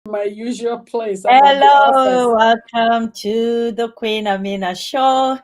My usual place. I'm at the office. Hello, welcome to the Queen Amina Show.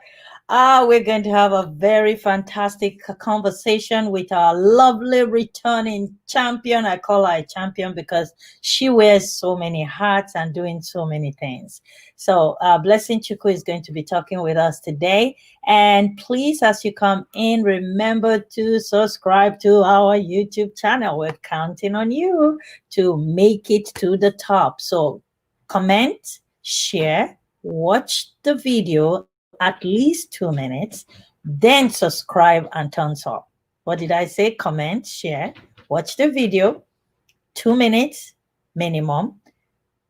We're going to have a very fantastic conversation with our lovely returning champion. I call her a champion because she wears so many hats and doing so many things. So, Blessing Chuku is going to be talking with us today. And please, as you come in, remember to subscribe to our YouTube channel. We're counting on you to make it to the top. So, comment, share, watch the video at least 2 minutes, then subscribe and thumbs up. What did I say? Comment, share, watch the video, 2 minutes minimum,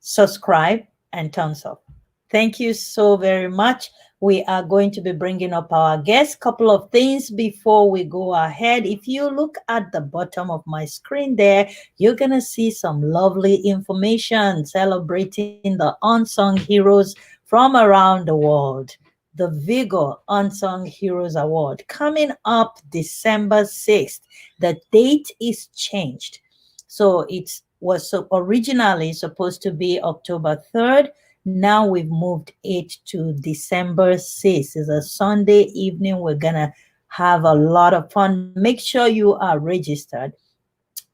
subscribe, and thumbs up. Thank you so very much. We are going to be bringing up our guest. Couple of things before we go ahead. If you look at the bottom of my screen there, you're going to see some lovely information celebrating the unsung heroes from around the world. The Vigor Unsung Heroes Award coming up December 6th. The date is changed. So it was originally supposed to be October 3rd. Now we've moved it to December 6th. It's a Sunday evening. We're going to have a lot of fun. Make sure you are registered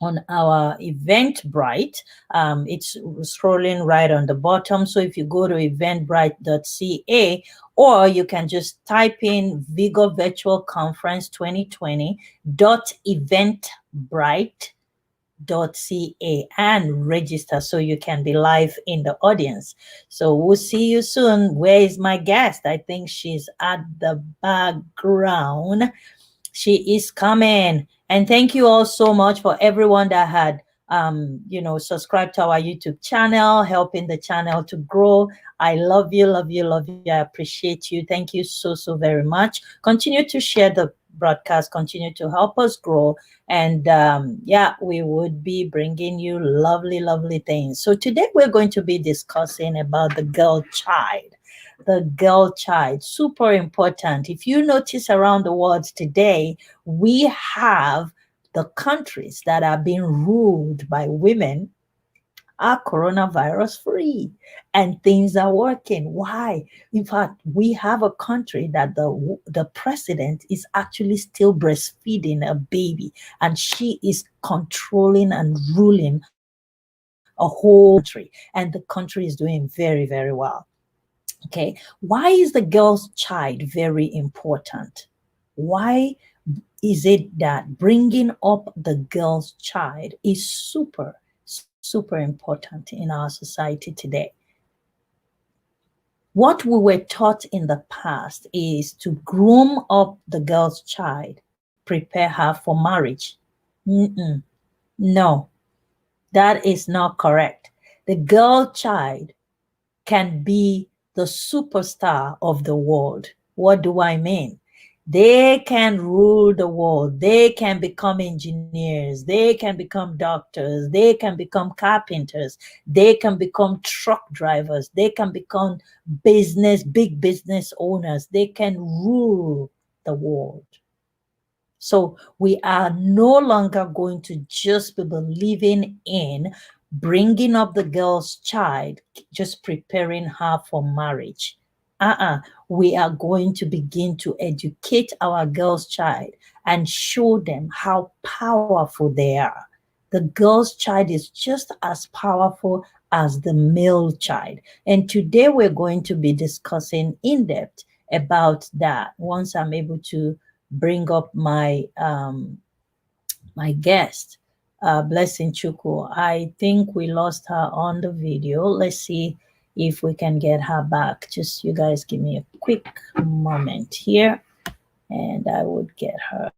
on our Eventbrite. It's scrolling right on the bottom. So if you go to eventbrite.ca, or you can just type in Vigor Virtual Conference 2020.eventbrite.ca and register so you can be live in the audience. So we'll see you soon. Where is my guest? I think she's at the background. She is coming. And thank you all so much for everyone that had subscribe to our YouTube channel, helping the channel to grow. I love you, love you, love you. I appreciate you. Thank you so, so very much. Continue to share the broadcast, continue to help us grow. And we would be bringing you lovely, lovely things. So today we're going to be discussing about the girl child. The girl child, super important. If you notice around the world today, we have the countries that are being ruled by women are coronavirus free and things are working. Why? In fact, we have a country that the president is actually still breastfeeding a baby and she is controlling and ruling a whole country, and the country is doing very, very well. Okay, why is the girl's child very important? Why is it that bringing up the girl's child is super, super important in our society today? What we were taught in the past is to groom up the girl's child, prepare her for marriage. Mm-mm. No, that is not correct. The girl child can be the superstar of the world. What do I mean? They can rule the world. They can become engineers. They can become doctors. They can become carpenters. They can become truck drivers. They can become big business owners. They can rule the world. So we are no longer going to just be believing in bringing up the girl's child, just preparing her for marriage. We are going to begin to educate our girl's child and show them how powerful they are. The girl's child is just as powerful as the male child. And today we're going to be discussing in depth about that once I'm able to bring up my guest, Blessing Chuku. I think we lost her on the video. Let's see if we can get her back. Just you guys give me a quick moment here, and I would get her.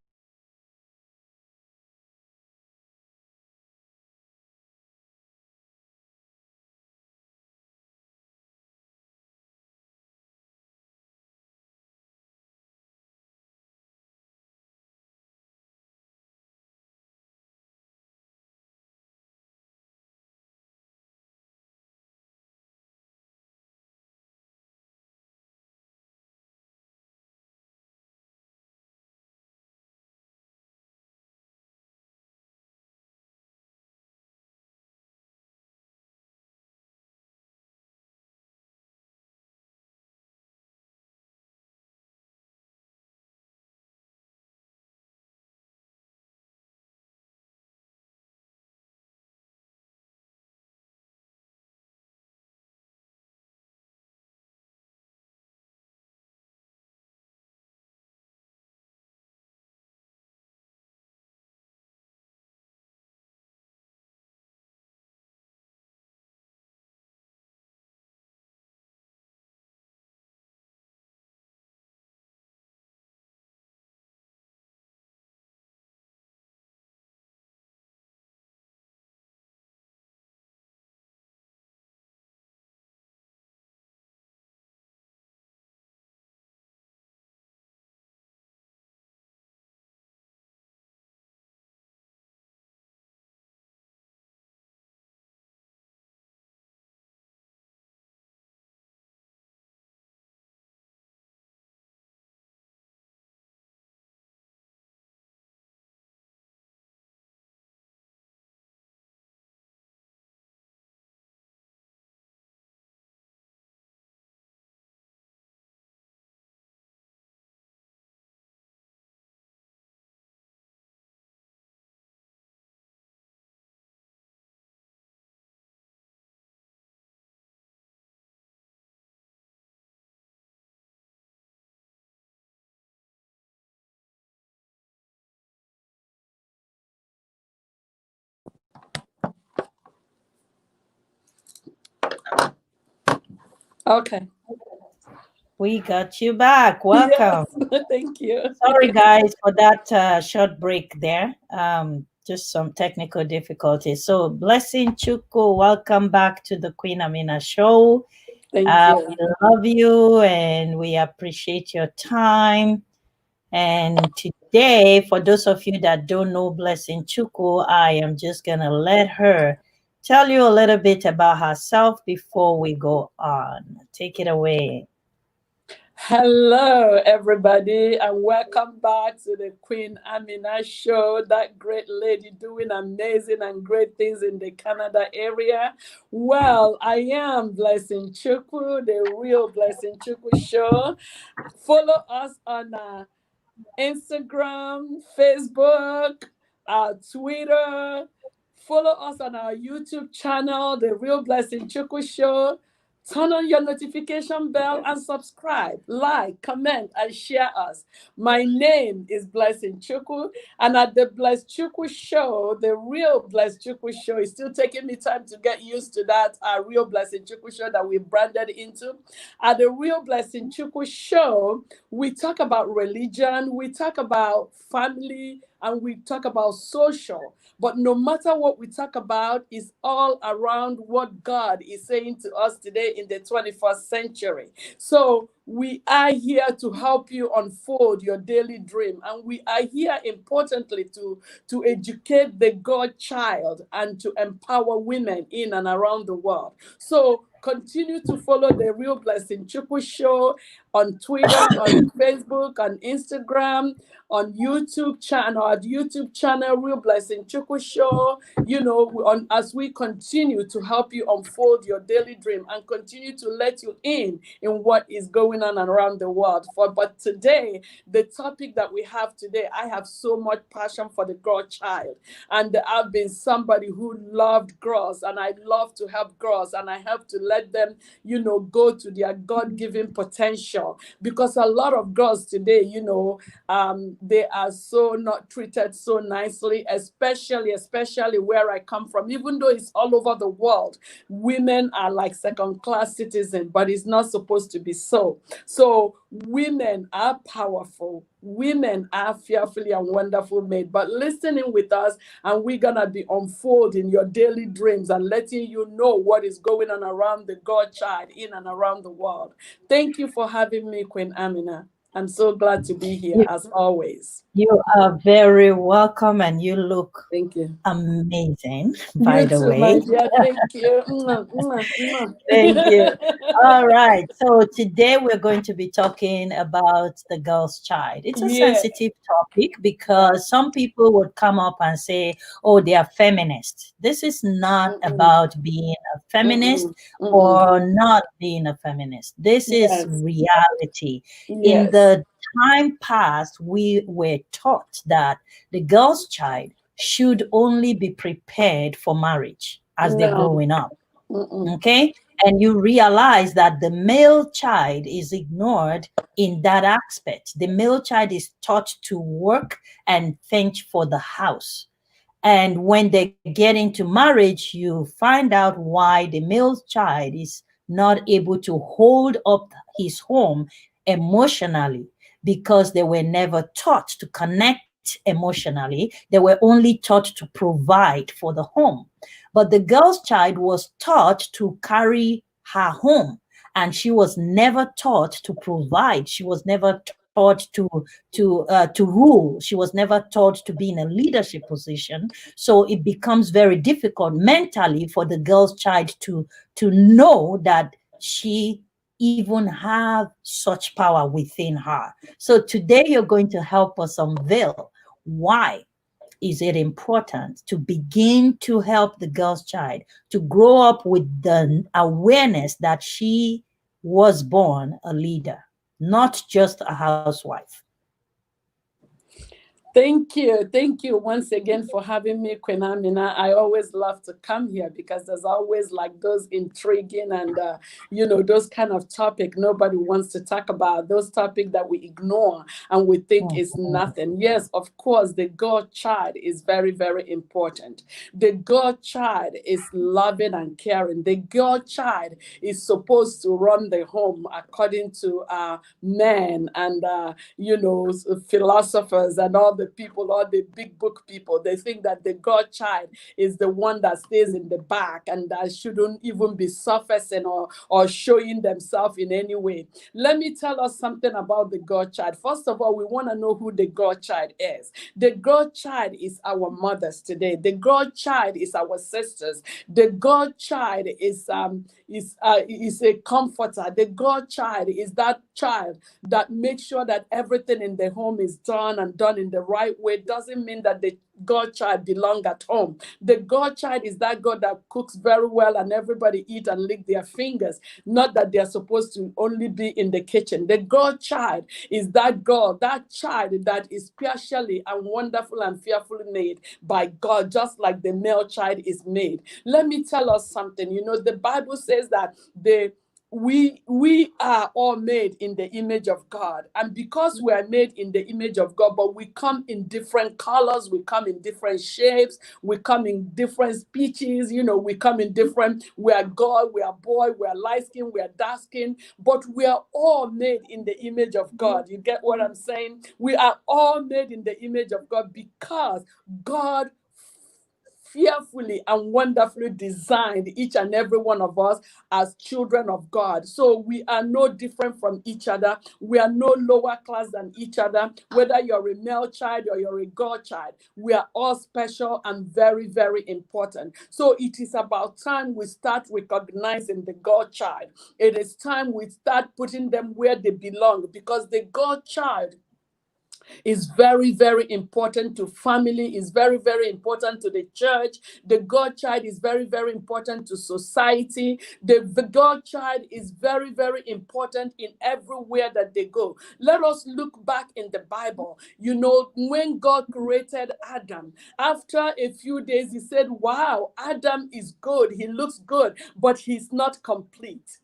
Okay. We got you back. Yes. Welcome. Thank you. Sorry, guys, for that short break there. Just some technical difficulties. So, Blessing Chuku, welcome back to the Queen Amina Show. Thank We you. love you and we appreciate your time. And today, for those of you that don't know Blessing Chuku, I am just going to let her tell you a little bit about herself before we go on. Take it away. Hello, everybody, and welcome back to the Queen Amina Show. That great lady doing amazing and great things in the Canada area. Well, I am Blessing Chukwu, the real Blessing Chukwu Show. Follow us on Instagram, Facebook, Twitter. Follow us on our YouTube channel, The Real Blessing Chukwu Show. Turn on your notification bell and subscribe, like, comment, and share us. My name is Blessing Chukwu, and at the Bless Chukwu Show, the Real Bless Chukwu Show, is still taking me time to get used to that Real Blessing Chukwu Show that we branded into. At the Real Blessing Chukwu Show, we talk about religion, we talk about family, and we talk about social. But no matter what we talk about, it's all around what God is saying to us today in the 21st century. So we are here to help you unfold your daily dream. And we are here, importantly, to educate the God child and to empower women in and around the world. So continue to follow the Real Blessing Chukwu Show on Twitter, on Facebook, on Instagram, on YouTube channel, our YouTube channel, Real Blessing Chukwu Show. You know, as we continue to help you unfold your daily dream and continue to let you in what is going on around the world. But today, the topic that we have today, I have so much passion for the girl child, and I've been somebody who loved girls, and I love to help girls, and I help to let them, you know, go to their God-given potential. Because a lot of girls today, you know, they are so not treated so nicely, especially where I come from. Even though it's all over the world, women are like second-class citizens, but it's not supposed to be so. So women are powerful. Women are fearfully and wonderful made. But listening with us, and we're gonna be unfolding your daily dreams and letting you know what is going on around the God child in and around the world. Thank you for having me, Queen Amina. I'm so glad to be here, as always. You are very welcome, and you look Thank you. amazing, by You the too, my way. dear. Thank you. Mwah, mwah, mwah. Thank you. All right. So today we're going to be talking about the girl's child. It's a Yeah. sensitive topic because some people would come up and say, oh, they are feminists. This is not about being a feminist or not being a feminist. This is reality. In the time past, we were taught that the girl's child should only be prepared for marriage as they're growing up. Okay. And you realize that the male child is ignored in that aspect. The male child is taught to work and think for the house. And when they get into marriage, you find out why the male child is not able to hold up his home emotionally, because they were never taught to connect emotionally. They were only taught to provide for the home. But the girl's child was taught to carry her home, and she was never taught to provide. She was never taught to rule. She was never taught to be in a leadership position. So it becomes very difficult mentally for the girl's child to know that she even have such power within her. So today you're going to help us unveil why is it important to begin to help the girl's child to grow up with the awareness that she was born a leader, not just a housewife. Thank you. Thank you once again for having me, Queen Amina. I always love to come here because there's always like those intriguing and, those kind of topic nobody wants to talk about, those topic that we ignore and we think is nothing. Yes, of course, the God child is very, very important. The God child is loving and caring. The God child is supposed to run the home according to men and, philosophers and all the people, all the big book people. They think that the God child is the one that stays in the back and that shouldn't even be surfacing or showing themselves in any way. Let me tell us something about the God child. First of all, we want to know who the God child is. The God child is our mothers today. The God child is our sisters. The God child is a comforter. The God child is that child that makes sure that everything in the home is done and done in the right way. Doesn't mean that the God child belong at home. The God child is that God that cooks very well and everybody eat and lick their fingers. Not that they're supposed to only be in the kitchen. The God child is that God, that child that is specially and wonderful and fearfully made by God, just like the male child is made. Let me tell us something. The Bible says that we are all made in the image of God, and because we are made in the image of God, but we come in different colors, we come in different shapes, we come in different species, we come in different, we are girl, we are boy, we are light skin, we are dark skin, but we are all made in the image of God. You get what I'm saying? We are all made in the image of God because God fearfully and wonderfully designed each and every one of us as children of God. So we are no different from each other. We are no lower class than each other. Whether you're a male child or you're a God child, we are all special and very, very important. So it is about time we start recognizing the God child. It is time we start putting them where they belong, because the God child is very, very important to family, is very, very important to the church. The God child is very, very important to society. The God child is very, very important in everywhere that they go. Let us look back in the Bible. When God created Adam, after a few days, he said, wow, Adam is good. He looks good, but he's not complete.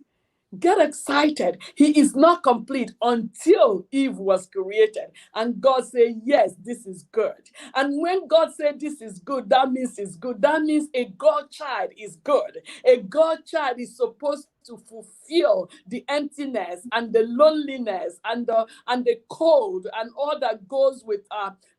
Get excited. He is not complete until Eve was created. And God said, yes, this is good. And when God said this is good, that means it's good. That means a God child is good. A God child is supposed to fulfill the emptiness and the loneliness and the cold and all that goes with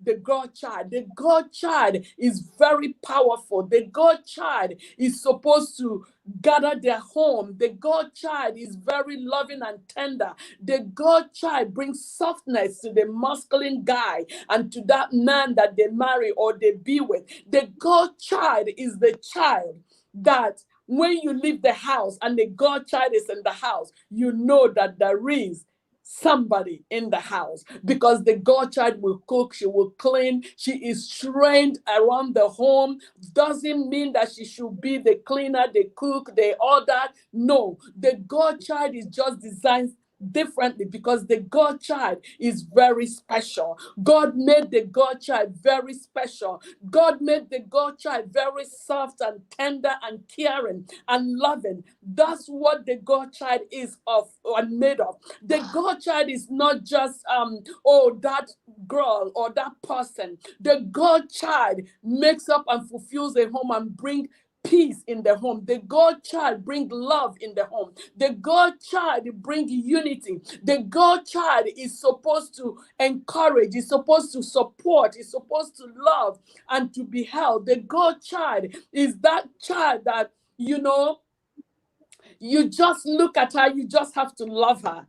the God child. The God child is very powerful. The God child is supposed to gather their home. The God child is very loving and tender. The God child brings softness to the masculine guy and to that man that they marry or they be with. The God child is the child that when you leave the house and the God child is in the house, you know that there is somebody in the house, because the God child will cook, she will clean, she is trained around the home. Doesn't mean that she should be the cleaner, the cook, the all that. No, the God child is just designed differently because the God child is very special. God made the God child very special. God made the God child very soft and tender and caring and loving. That's what the God child is of and made of. The God child is not just that girl or that person. The God child makes up and fulfills a home and bring peace in the home. The God child bring love in the home. The God child bring unity. The God child is supposed to encourage, is supposed to support, is supposed to love and to be held. The God child is that child that, you just look at her, you just have to love her,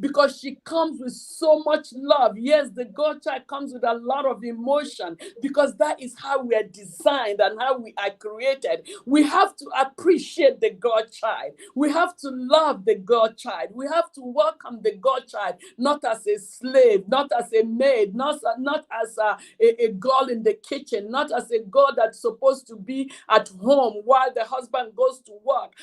because she comes with so much love. Yes, the God child comes with a lot of emotion because that is how we are designed and how we are created. We have to appreciate the God child. We have to love the God child. We have to welcome the God child, not as a slave, not as a maid, not as a girl in the kitchen, not as a girl that's supposed to be at home while the husband goes to work.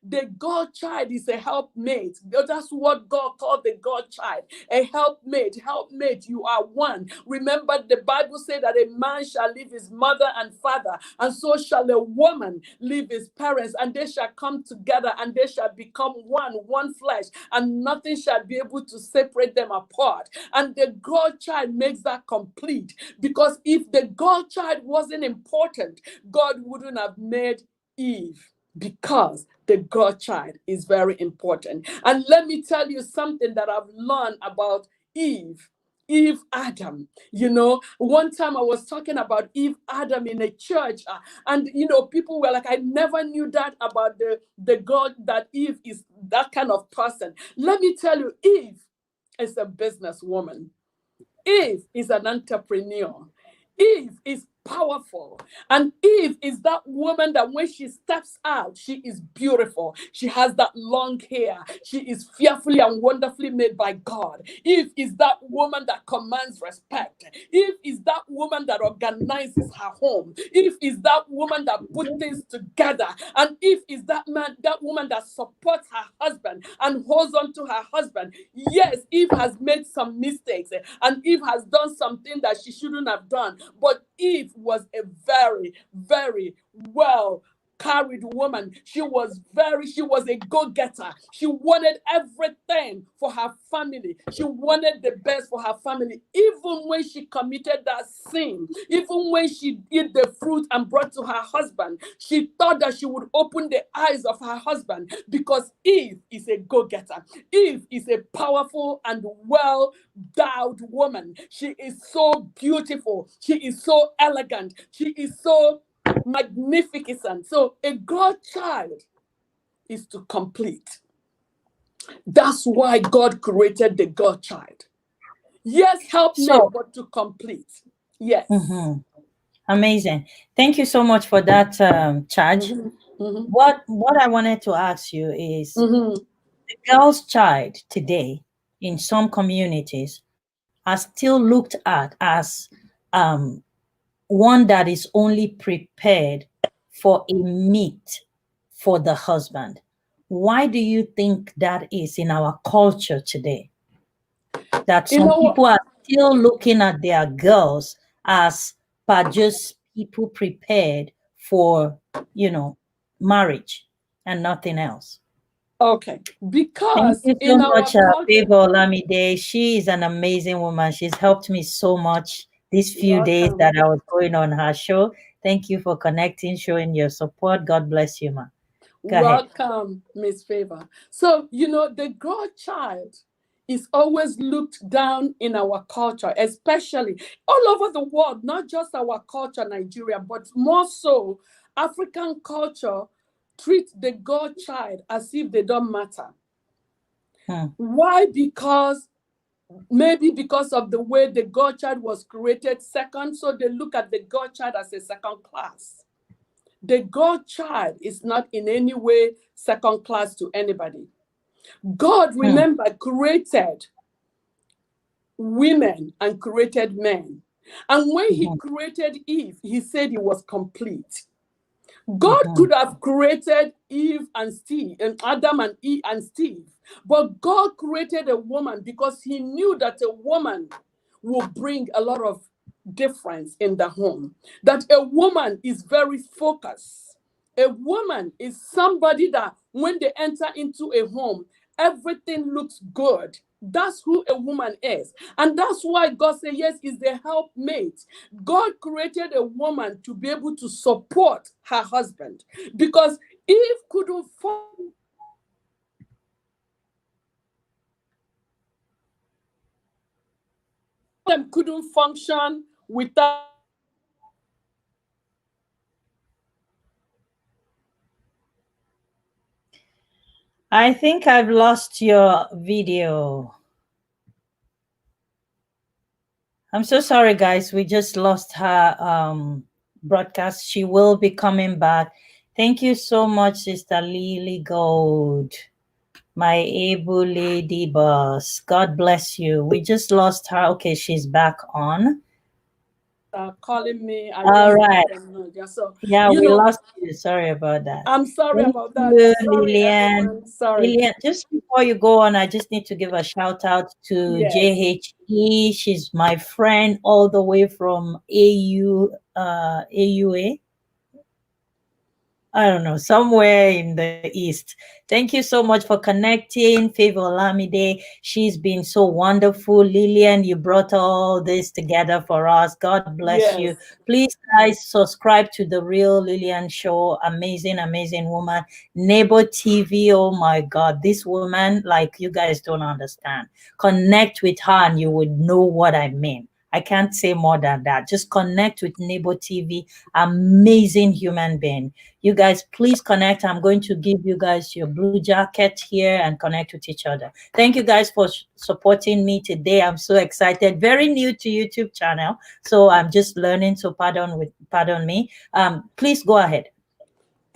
the God child is a helpmate. That's what God called the God child, a helpmate. Helpmate, you are one. Remember, the Bible said that a man shall leave his mother and father, and so shall a woman leave his parents, and they shall come together, and they shall become one flesh, and nothing shall be able to separate them apart. And the God child makes that complete, because if the God child wasn't important, God wouldn't have made Eve, because the God child is very important. And let me tell you something that I've learned about Eve. Adam. One time I was talking about Adam in a church, and people were like, I never knew that about the God, that Eve is that kind of person. Let me tell you, Eve is a businesswoman. Eve is an entrepreneur. Eve is powerful. And Eve is that woman that when she steps out, she is beautiful. She has that long hair. She is fearfully and wonderfully made by God. Eve is that woman that commands respect. Eve is that woman that organizes her home. Eve is that woman that puts things together. And Eve is that woman that supports her husband and holds on to her husband. Yes, Eve has made some mistakes, and Eve has done something that she shouldn't have done. But Eve was a very, very well carried woman. She was a go-getter. She wanted everything for her family. She wanted the best for her family. Even when she committed that sin, even when she ate the fruit and brought to her husband, she thought that she would open the eyes of her husband, because Eve is a go-getter. Eve is a powerful and well-endowed woman. She is so beautiful. She is so elegant. She is so magnificent. So a God child is to complete. That's why God created the God child. Yes, help me, but to complete. Yes. Amazing. Thank you so much for that charge. What I wanted to ask you is, the girl's child today in some communities are still looked at as one that is only prepared for a meat for the husband. Why do you think that is in our culture today? That some people are still looking at their girls as just people prepared for, marriage and nothing else. Okay, because thank you so much, Favor Olamide. She is an amazing woman. She's helped me so much these few days that I was going on her show. Thank you for connecting, showing your support. God bless you, ma. Welcome, Miss Favor. So, the God child is always looked down in our culture, especially all over the world, not just our culture, Nigeria, but more so African culture treat the God child as if they don't matter. Why? Maybe because of the way the God child was created second, so they look at the God child as a second class. The God child is not in any way second class to anybody. God, remember, created women and created men. And when he created Eve, he said it was complete. God could have created Eve and Steve, and Adam and Eve and Steve, but God created a woman because he knew that a woman would bring a lot of difference in the home. That a woman is very focused. A woman is somebody that when they enter into a home, everything looks good. That's who a woman is. And that's why God said, yes, is the helpmate. God created a woman to be able to support her husband, because Eve couldn't function without. I think I've lost your video. I'm so sorry, guys. We just lost her broadcast. She will be coming back. Thank you so much, Sister Lily Gold, my able lady boss. God bless you. We just lost her. Okay, she's back on. calling me. I All just right. let them know. Yeah, so Yeah, you we know, lost you. Sorry about that. I'm sorry Thank about that. you, Sorry, Lillian. everyone. Sorry. Lillian, just before you go on, I just need to give a shout out to Yes. JHE. She's my friend all the way from AUA. I don't know, somewhere in the East. Thank you so much for connecting. Favor Olamide, she's been so wonderful. Lillian, you brought all this together for us. God bless you. Yes. Please, guys, subscribe to The Real Lillian Show. Amazing, amazing woman. Neighbor TV, oh my God, this woman, like, you guys don't understand. Connect with her and you would know what I mean. I can't say more than that. Just connect with Neighbor TV. Amazing human being. You guys, please connect. I'm going to give you guys your blue jacket here and connect with each other. Thank you guys for supporting me today. I'm so excited. Very new to YouTube channel, so I'm just learning. So pardon me. Please go ahead.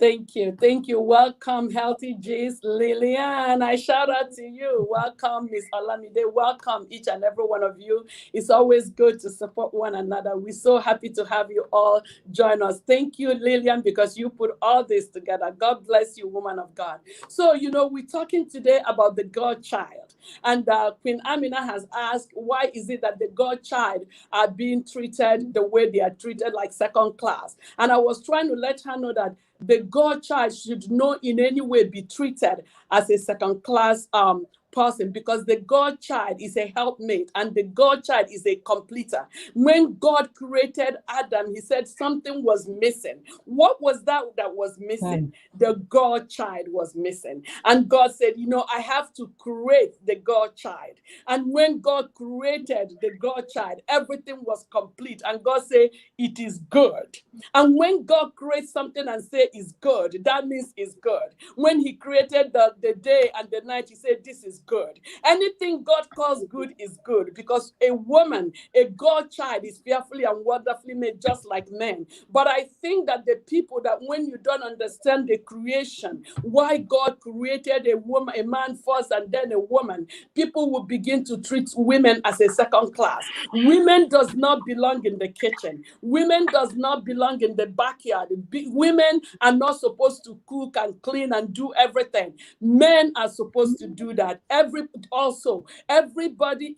Thank you. Thank you. Welcome, Healthy G's Lillian. I shout out to you. Welcome, Miss Olamide. Welcome, each and every one of you. It's always good to support one another. We're so happy to have you all join us. Thank you, Lillian, because you put all this together. God bless you, woman of God. So, we're talking today about the God child. And Queen Amina has asked, why is it that the God child are being treated the way they are treated, like second class? And I was trying to let her know that the God child should not in any way be treated as a second class person, because the God child is a helpmate and the God child is a completer. When God created Adam, he said something was missing. What was that was missing? The God child was missing. And God said, I have to create the God child. And when God created the God child, everything was complete. And God said, it is good. And when God creates something and say it's good, that means it's good. When he created the day and the night, he said, this is good. Anything God calls good is good, because a woman, a God child, is fearfully and wonderfully made, just like men. But I think that the people, that when you don't understand the creation, why God created a woman, a man first and then a woman, people will begin to treat women as a second class. Women does not belong in the kitchen. Women does not belong in the backyard. Women are not supposed to cook and clean and do everything. Men are supposed to do that. Everybody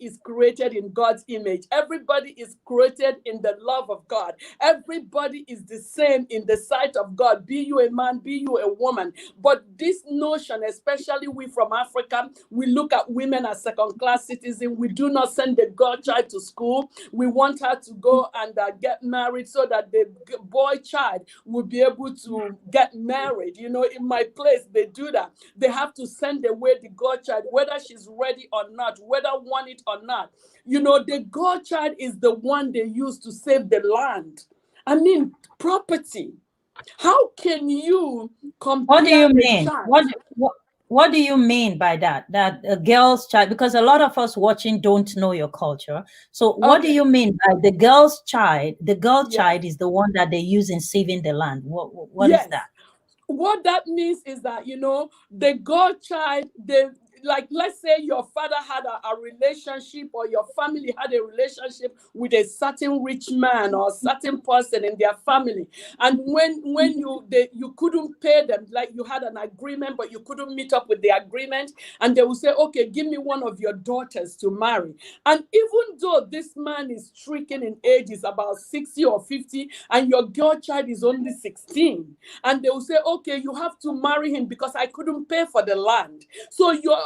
is created in God's image. Everybody is created in the love of God. Everybody is the same in the sight of God. Be you a man, be you a woman. But this notion, especially we from Africa, we look at women as second-class citizens. We do not send the God child to school. We want her to go and get married so that the boy child will be able to get married. In my place, they do that. They have to send away the God child, whether she's ready or not, whether want it or not. The God child is the one they use to save the land. I mean, property. How can you compare What do you a mean? child? What do you mean by that? That a girl's child? Because a lot of us watching don't know your culture. So what do you mean by the girl's child? The girl child is the one that they use in saving the land. What is that? What that means is that, the God child, like, let's say your father had a relationship, or your family had a relationship with a certain rich man or a certain person in their family. And when you couldn't pay them, like you had an agreement, but you couldn't meet up with the agreement, and they will say, okay, give me one of your daughters to marry. And even though this man is stricken in age, is about 60 or 50, and your girl child is only 16, and they will say, okay, you have to marry him because I couldn't pay for the land. So you're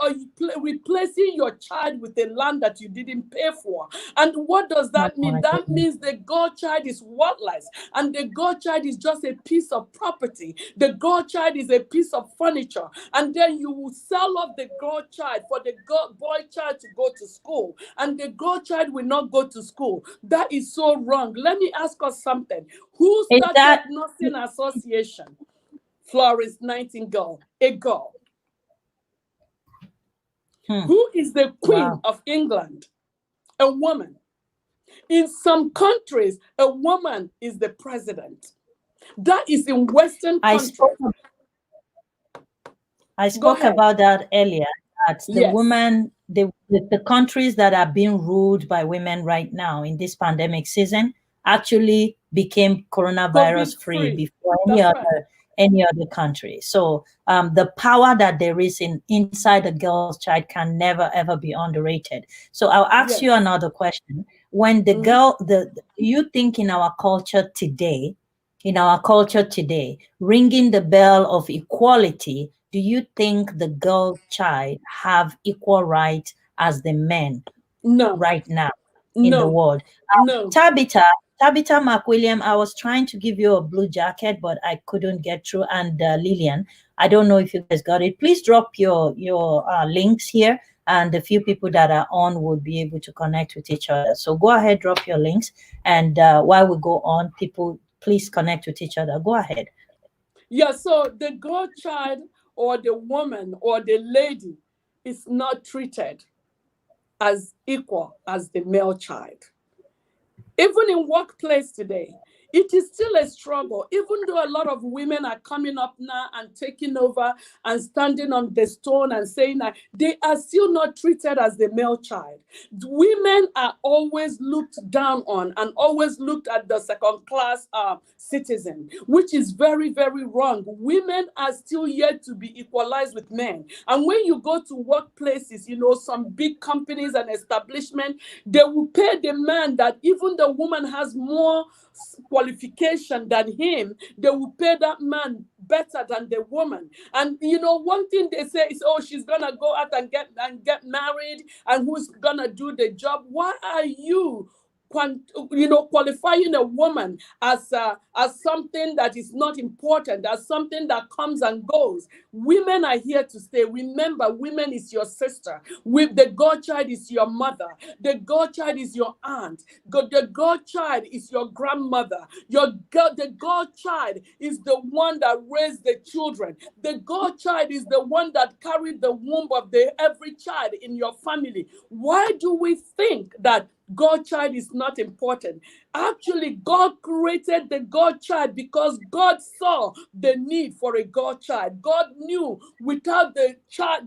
replacing your child with a land that you didn't pay for. And what does that mean? That means the God child is worthless, and the God child is just a piece of property. The God child is a piece of furniture, and then you will sell off the God child for the boy child to go to school, and the God child will not go to school. That is so wrong. Let me ask us something. Who started Nursing Association? Florence Nightingale, a girl. Who is the Queen of England? A woman. In some countries, a woman is the president. That is in Western countries. I spoke about that earlier. That the woman, the countries that are being ruled by women right now in this pandemic season actually became coronavirus COVID free free. before That's right. any other country. So the power that there is inside a girl's child can never ever be underrated. So I'll ask you Yes. another question. When the Mhm. girl, do you think in our culture today, ringing the bell of equality, do you think the girl child have equal rights as the men No, right now in the no, world? no. Tabitha, Tabitha McWilliam, I was trying to give you a blue jacket, but I couldn't get through. And Lillian, I don't know if you guys got it. Please drop your links here, and the few people that are on will be able to connect with each other. So go ahead, drop your links, and while we go on, people please connect with each other. Go ahead. Yeah, so the godchild or the woman or the lady is not treated as equal as the male child. Even in workplace today, it is still a struggle, even though a lot of women are coming up now and taking over and standing on the stone and saying that they are still not treated as the male child. Women are always looked down on and always looked at the second class citizen, which is very, very wrong. Women are still yet to be equalized with men. And when you go to workplaces, some big companies and establishments, they will pay the man that even the woman has more qualification than him, they will pay that man better than the woman. And one thing they say is, oh, she's gonna go out and get married, and who's gonna do the job? Why are you qualifying a woman as something that is not important, as something that comes and goes? Women are here to stay. Remember, women is your sister. With the godchild is your mother. The godchild is your aunt. The godchild is your grandmother. The godchild is the one that raised the children. The godchild is the one that carried the womb of every child in your family. Why do we think that godchild is not important? Actually, God created the godchild because God saw the need for a godchild. God knew without the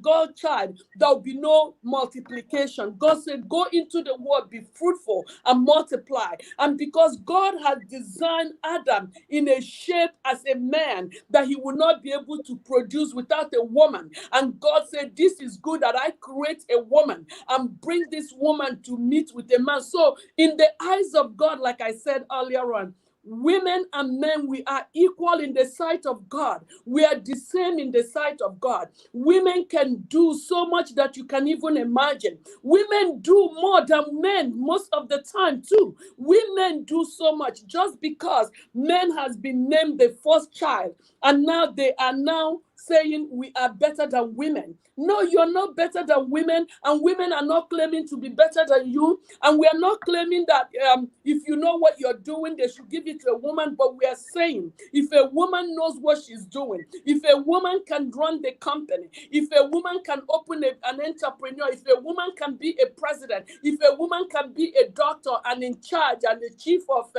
godchild, there will be no multiplication. God said, go into the world, be fruitful and multiply. And because God had designed Adam in a shape as a man that he would not be able to produce without a woman. And God said, this is good that I create a woman and bring this woman to meet with a man. So in the eyes of God, like I said earlier on, women and men, we are equal in the sight of God. We are the same in the sight of God. Women can do so much that you can even imagine. Women do more than men most of the time too. Women do so much just because men has been named the first child, and now they are now saying we are better than women. No, you're not better than women, and women are not claiming to be better than you. And we are not claiming that if you know what you're doing, they should give it to a woman. But we are saying if a woman knows what she's doing, if a woman can run the company, if a woman can open an entrepreneur, if a woman can be a president, if a woman can be a doctor and in charge and the chief of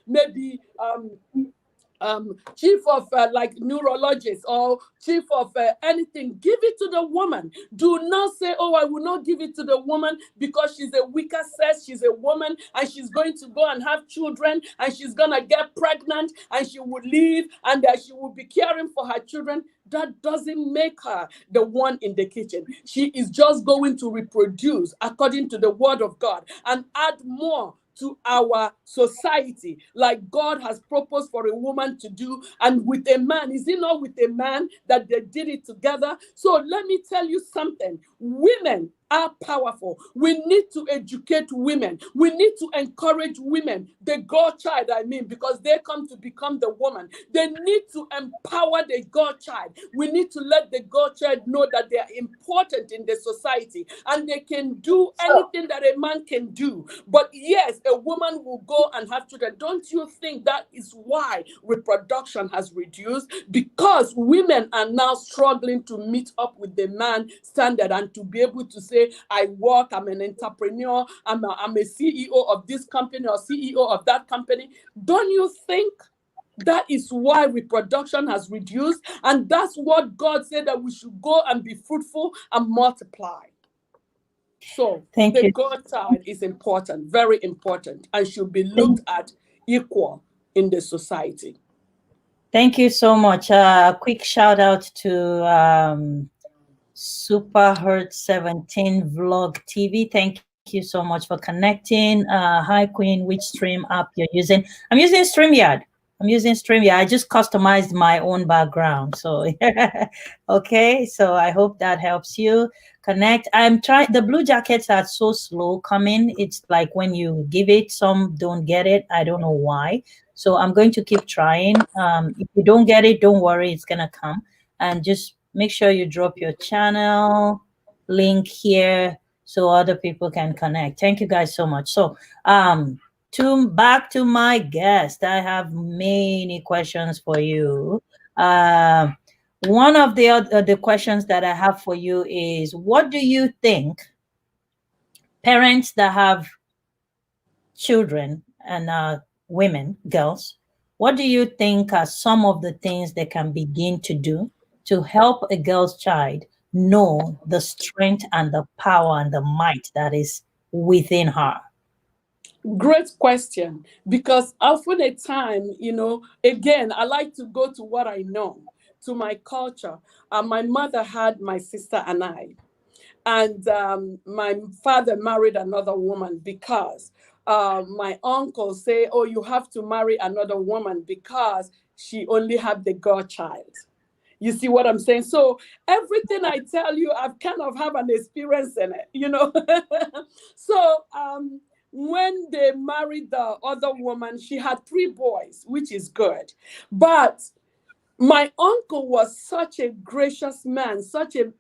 maybe chief of like neurologist or chief of anything, give it to the woman. Do not say, oh, I will not give it to the woman because she's a weaker sex, she's a woman, and she's going to go and have children, and she's gonna get pregnant, and she will leave, and that she will be caring for her children. That doesn't make her the one in the kitchen. She is just going to reproduce according to the word of God and add more to our society, like God has proposed for a woman to do. And with a man, is it not with a man that they did it together? So let me tell you something. Women are powerful. We need to educate women. We need to encourage women, the godchild, I mean, because they come to become the woman. They need to empower the godchild. We need to let the godchild know that they are important in the society and they can do anything that a man can do. But yes, a woman will go and have children. Don't you think that is why reproduction has reduced? Because women are now struggling to meet up with the man standard and to be able to say, I work, I'm an entrepreneur, I'm a CEO of this company or CEO of that company. Don't you think that is why reproduction has reduced? And that's what God said, that we should go and be fruitful and multiply. So Thank the you. girl child is important, very important, and should be Thank, looked at equal in the society. thank you so much. Quick shout out to Super Hurt 17 Vlog TV. Thank you so much for connecting. Hi Queen, which stream app you're using? I'm using StreamYard. I just customized my own background. So okay, so I hope that helps you connect. I'm trying, the blue jackets are so slow coming. It's like when you give it, some don't get it. I don't know why. So I'm going to keep trying. If you don't get it, don't worry, it's gonna come. And just make sure you drop your channel link here so other people can connect. Thank you guys so much. So back to my guest. I have many questions for you. One of the questions that I have for you is, what do you think parents that have children and women, girls, what do you think are some of the things they can begin to do to help a girl's child know the strength and the power and the might that is within her? Great question, because often a time, again, I like to go to what I know, to my culture. My mother had my sister and I, and my father married another woman because my uncle say, oh, you have to marry another woman because she only had the girl child. You see what I'm saying? So everything I tell you, I've kind of have an experience in it. So when they married the other woman, she had 3 boys, which is good. But my uncle was such a gracious man, such a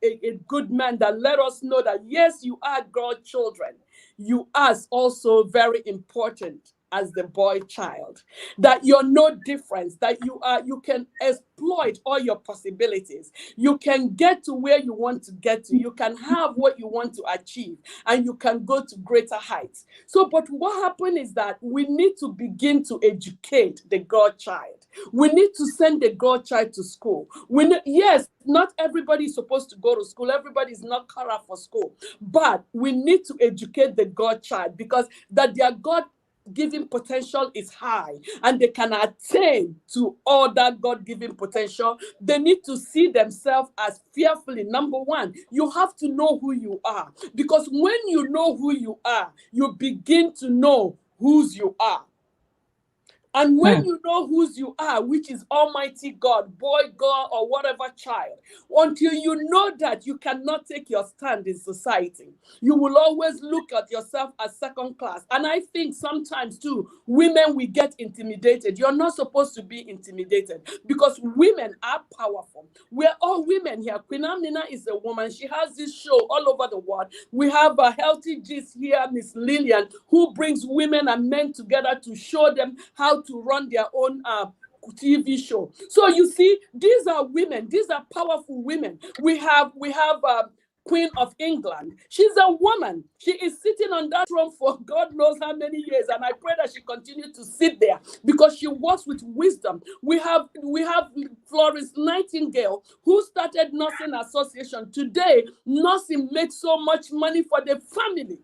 good man, that let us know that, yes, you are God's children. You are also very important as the boy child, that you're no difference, that you can exploit all your possibilities. You can get to where you want to get to. You can have what you want to achieve, and you can go to greater heights. So, but what happened is that we need to begin to educate the God child. We need to send the girl child to school. Yes, not everybody is supposed to go to school. Everybody is not cut out for school. But we need to educate the girl child, because that their God-given potential is high, and they can attain to all that God-given potential. They need to see themselves as fearfully. Number one, you have to know who you are, because when you know who you are, you begin to know whose you are. And when you know whose you are, which is Almighty God, boy, girl, or whatever child, until you know that, you cannot take your stand in society. You will always look at yourself as second class. And I think sometimes too, women will get intimidated. You're not supposed to be intimidated, because women are powerful. We're all women here. Queen Amina is a woman. She has this show all over the world. We have a Healthy Gist here, Miss Lillian, who brings women and men together to show them how to run their own TV show. So you see, these are women. These are powerful women. We have Queen of England. She's a woman. She is sitting on that throne for God knows how many years, and I pray that she continues to sit there, because she works with wisdom. We have Florence Nightingale, who started Nursing Association. Today, nursing makes so much money for the family.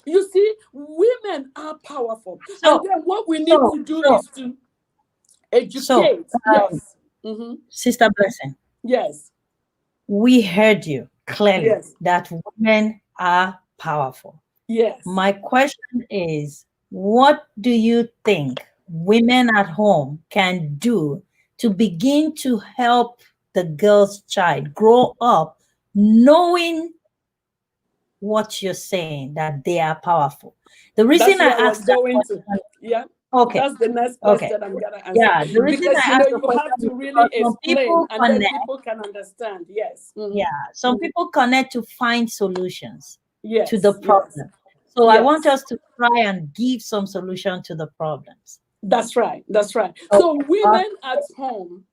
You see, women are powerful. So, and then what we need to do is to educate. Yes. Sister Blessing, Yes. we heard you clearly, Yes. that women are powerful. Yes. My question is, what do you think women at home can do to begin to help the girl's child grow up knowing what you're saying, that they are powerful? The reason That's I what I was asked that going question, to. Yeah. okay, That's the next okay, question I'm gonna answer. yeah, the reason Because I asked the you question have is to really because some explain, people and then connect, people can understand. Yes. yeah, some people connect to find solutions to the Yes. Yes. problem. So I want Yes. us to try and give some solution to the problems. That's right. That's right. So women at home,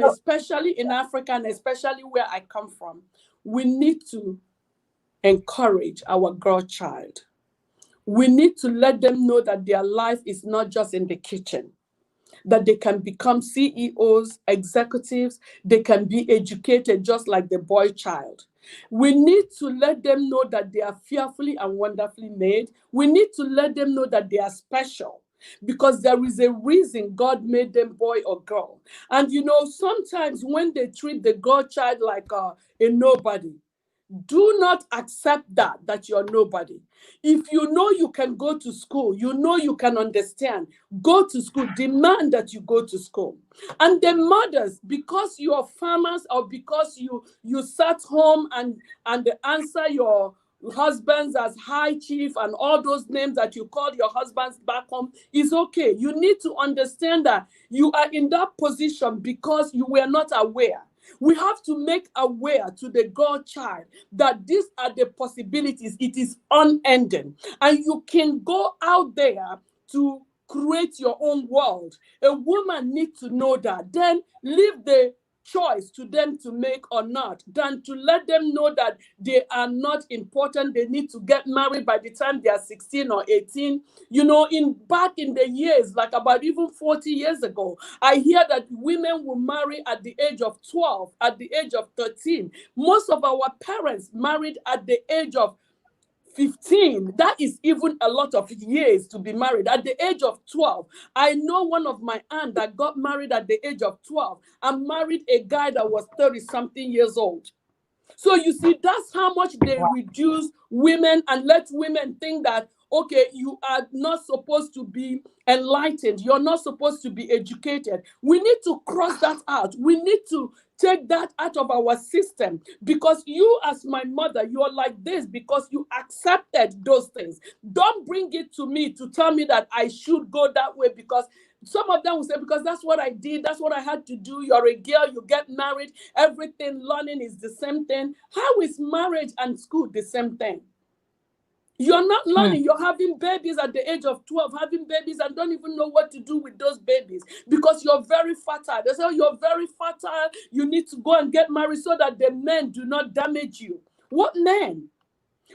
especially in Africa, and especially where I come from, we need to encourage our girl child. We need to let them know that their life is not just in the kitchen, that they can become CEOs, executives, they can be educated just like the boy child. We need to let them know that they are fearfully and wonderfully made. We need to let them know that they are special, because there is a reason God made them boy or girl. And sometimes when they treat the girl child like a nobody, do not accept that you're nobody. If you know you can go to school, you know you can understand, go to school, demand that you go to school. And the mothers, because you are farmers, or because you sat home and answer your husbands as high chief and all those names that you call your husbands back home, is okay. You need to understand that you are in that position because you were not aware. We have to make aware to the God child that these are the possibilities. It is unending. And you can go out there to create your own world. A woman needs to know that. Then leave the choice to them to make or not, than to let them know that they are not important. They need to get married by the time they are 16 or 18. Back in the years, like about even 40 years ago, I hear that women will marry at the age of 12, at the age of 13. Most of our parents married at the age of 15. That is even a lot of years to be married. At the age of 12, I know one of my aunt that got married at the age of 12 and married a guy that was 30-something years old. So you see, that's how much they reduce women and let women think that, okay, you are not supposed to be enlightened. You're not supposed to be educated. We need to cross that out. We need to take that out of our system, because you, as my mother, you're like this because you accepted those things. Don't bring it to me to tell me that I should go that way, because some of them will say, because that's what I did, that's what I had to do. You're a girl, you get married, everything, learning is the same thing. How is marriage and school the same thing? You're not learning. You're having babies at the age of 12, having babies and don't even know what to do with those babies because you're very fertile. They say, oh, you're very fertile. You need to go and get married so that the men do not damage you. What men?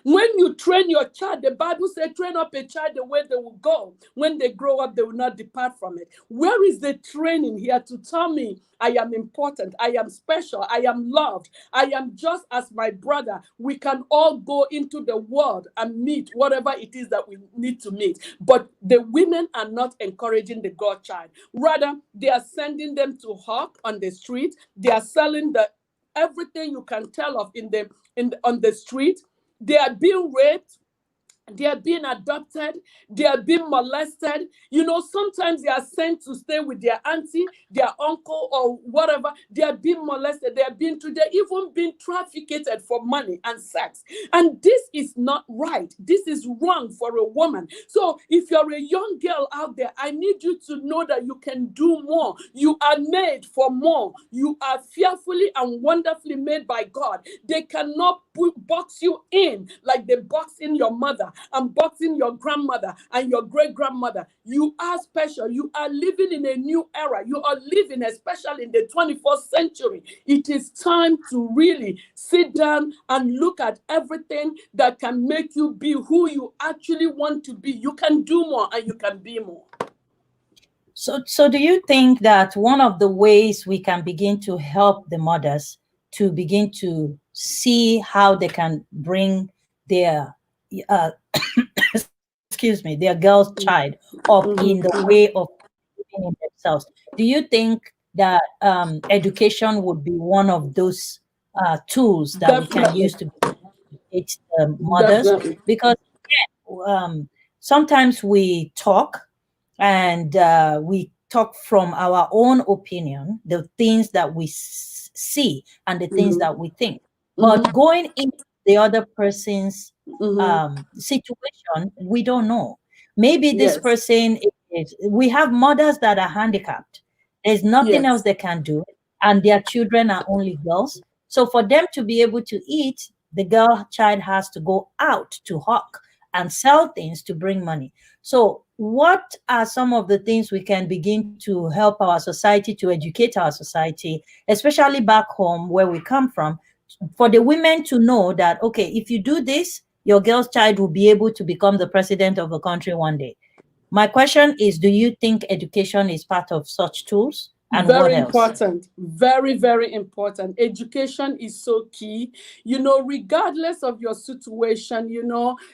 When you train your child, the Bible says, train up a child the way they will go. When they grow up, they will not depart from it. Where is the training here to tell me I am important, I am special, I am loved, I am just as my brother? We can all go into the world and meet whatever it is that we need to meet. But the women are not encouraging the God child. Rather, they are sending them to hawk on the street. They are selling everything you can tell of on the street. They are being raped. They are being adopted. They are being molested. Sometimes they are sent to stay with their auntie, their uncle, or whatever. They are being molested. They're even being trafficked for money and sex. And this is not right. This is wrong for a woman. So if you're a young girl out there, I need you to know that you can do more. You are made for more. You are fearfully and wonderfully made by God. They cannot box you in like they box in your mother and boxing your grandmother and your great-grandmother. You are special. You are living in a new era. You are living, especially in the 21st century. It is time to really sit down and look at everything that can make you be who you actually want to be. You can do more and you can be more. So do you think that one of the ways we can begin to help the mothers to begin to see how they can bring their their girl child up in the way of living in themselves? Do you think that education would be one of those tools that we can use to educate mothers? Definitely. Because sometimes we talk and we talk from our own opinion, the things that we see and the things that we think. But going into the other person's situation, we don't know. Maybe this person we have mothers that are handicapped. There's nothing else they can do, and their children are only girls. So for them to be able to eat, the girl child has to go out to hawk and sell things to bring money. So what are some of the things we can begin to help our society, to educate our society, especially back home where we come from, for the women to know that, okay, if you do this, your girl's child will be able to become the president of a country one day. My question is, do you think education is part of such tools? And what Very else? important. Very, very important. Education is so key. Regardless of your situation,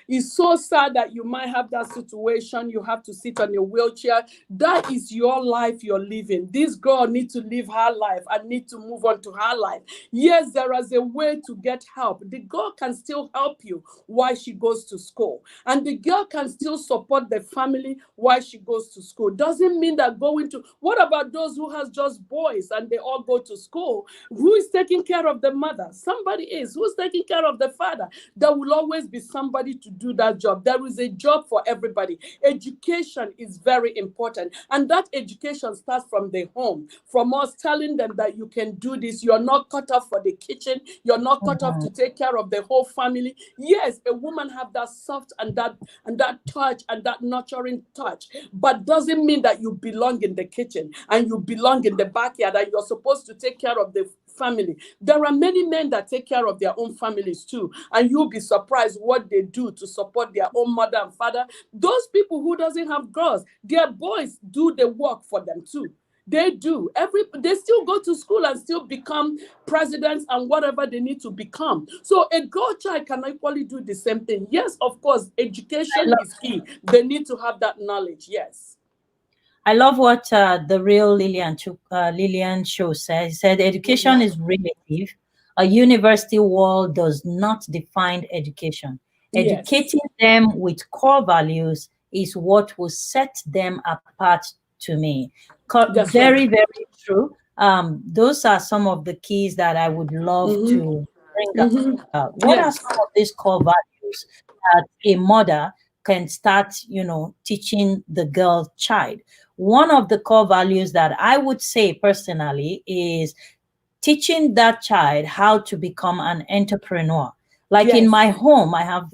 it's so sad that you might have that situation. You have to sit on a wheelchair. That is your life you're living. This girl needs to live her life and need to move on to her life. Yes, there is a way to get help. The girl can still help you while she goes to school. And the girl can still support the family while she goes to school. Doesn't mean that what about those who has just boys and they all go to school? Who is taking care of the mother? Somebody is. Who's taking care of the father? There will always be somebody to do that job. There is a job for everybody. Education is very important. And that education starts from the home, from us telling them that you can do this. You're not cut off for the kitchen. You're not cut off to take care of the whole family. Yes, a woman have that soft and that touch and that nurturing touch, but doesn't mean that you belong in the kitchen and you belong in the backyard and you're supposed to take care of the family. There are many men that take care of their own families too, and you'll be surprised what they do to support their own mother and father. Those people who doesn't have girls, their boys do the work for them too. They do. They still go to school and still become presidents and whatever they need to become. So a girl child can equally do the same thing. Yes, of course, education is key. They need to have that knowledge. Yes. I love what the real Lillian Show says. He said, education is relative. A university wall does not define education. Yes. Educating them with core values is what will set them apart to me. That's Very, right. very true. Those are some of the keys that I would love to bring out. What are Yes. some of these core values that a mother can start, teaching the girl child? One of the core values that I would say personally is teaching that child how to become an entrepreneur. Like in Yes. my home, I have,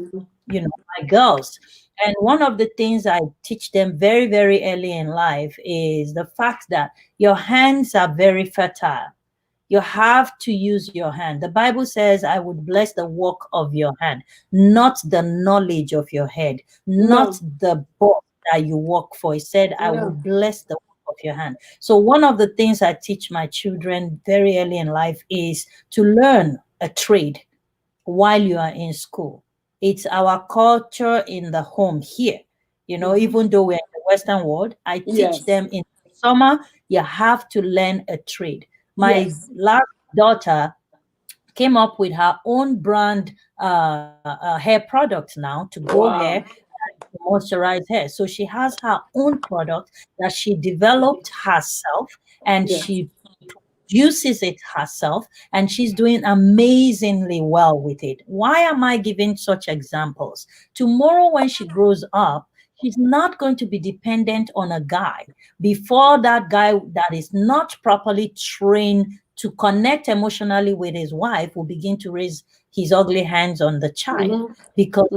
my girls. And one of the things I teach them very, very early in life is the fact that your hands are very fertile. You have to use your hand. The Bible says, I would bless the work of your hand, not the knowledge of your head, not the boss that you work for. He said, I will bless the work of your hand. So one of the things I teach my children very early in life is to learn a trade while you are in school. It's our culture in the home here. Even though we're in the Western world, I teach them in the summer, you have to learn a trade. My last daughter came up with her own brand hair product now to grow hair, to moisturize hair. So she has her own product that she developed herself, and she produces it herself, and she's doing amazingly well with it. Why am I giving such examples? Tomorrow, when she grows up, she's not going to be dependent on a guy. Before that guy that is not properly trained to connect emotionally with his wife will begin to raise his ugly hands on the child because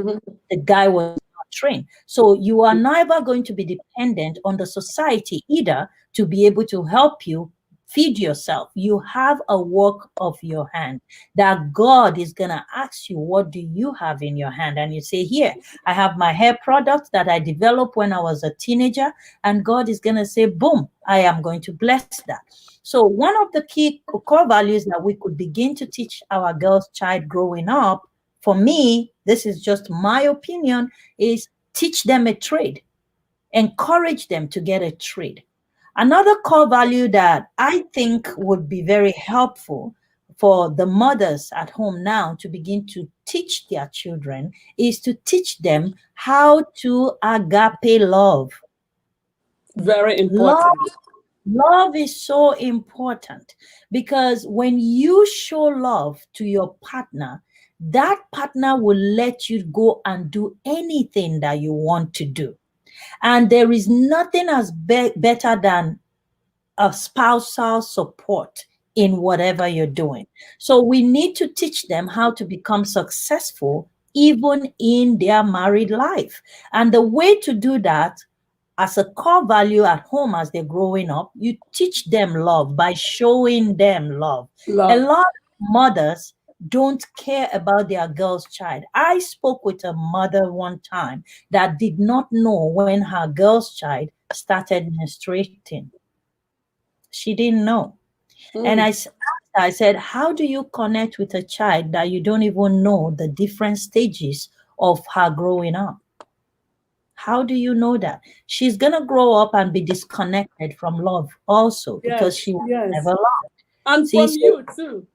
the guy was not trained. So you are never going to be dependent on the society either to be able to help you feed yourself. You have a work of your hand that God is going to ask you, what do you have in your hand? And you say, here, I have my hair product that I developed when I was a teenager. And God is going to say, boom, I am going to bless that. So one of the key core values that we could begin to teach our girls' child growing up, for me, this is just my opinion, is teach them a trade. Encourage them to get a trade. Another core value that I think would be very helpful for the mothers at home now to begin to teach their children is to teach them how to agape love. Very important. Love is so important because when you show love to your partner, that partner will let you go and do anything that you want to do. And there is nothing as better than a spousal support in whatever you're doing. So we need to teach them how to become successful even in their married life. And the way to do that as a core value at home as they're growing up, you teach them love by showing them love. A lot of mothers don't care about their girl's child. I spoke with a mother one time that did not know when her girl's child started menstruating. She didn't know. And Mm. I said, how do you connect with a child that you don't even know the different stages of her growing up? How do you know that? She's going to grow up and be disconnected from love also because Yes, she was never yes. loved. And See, from so you too.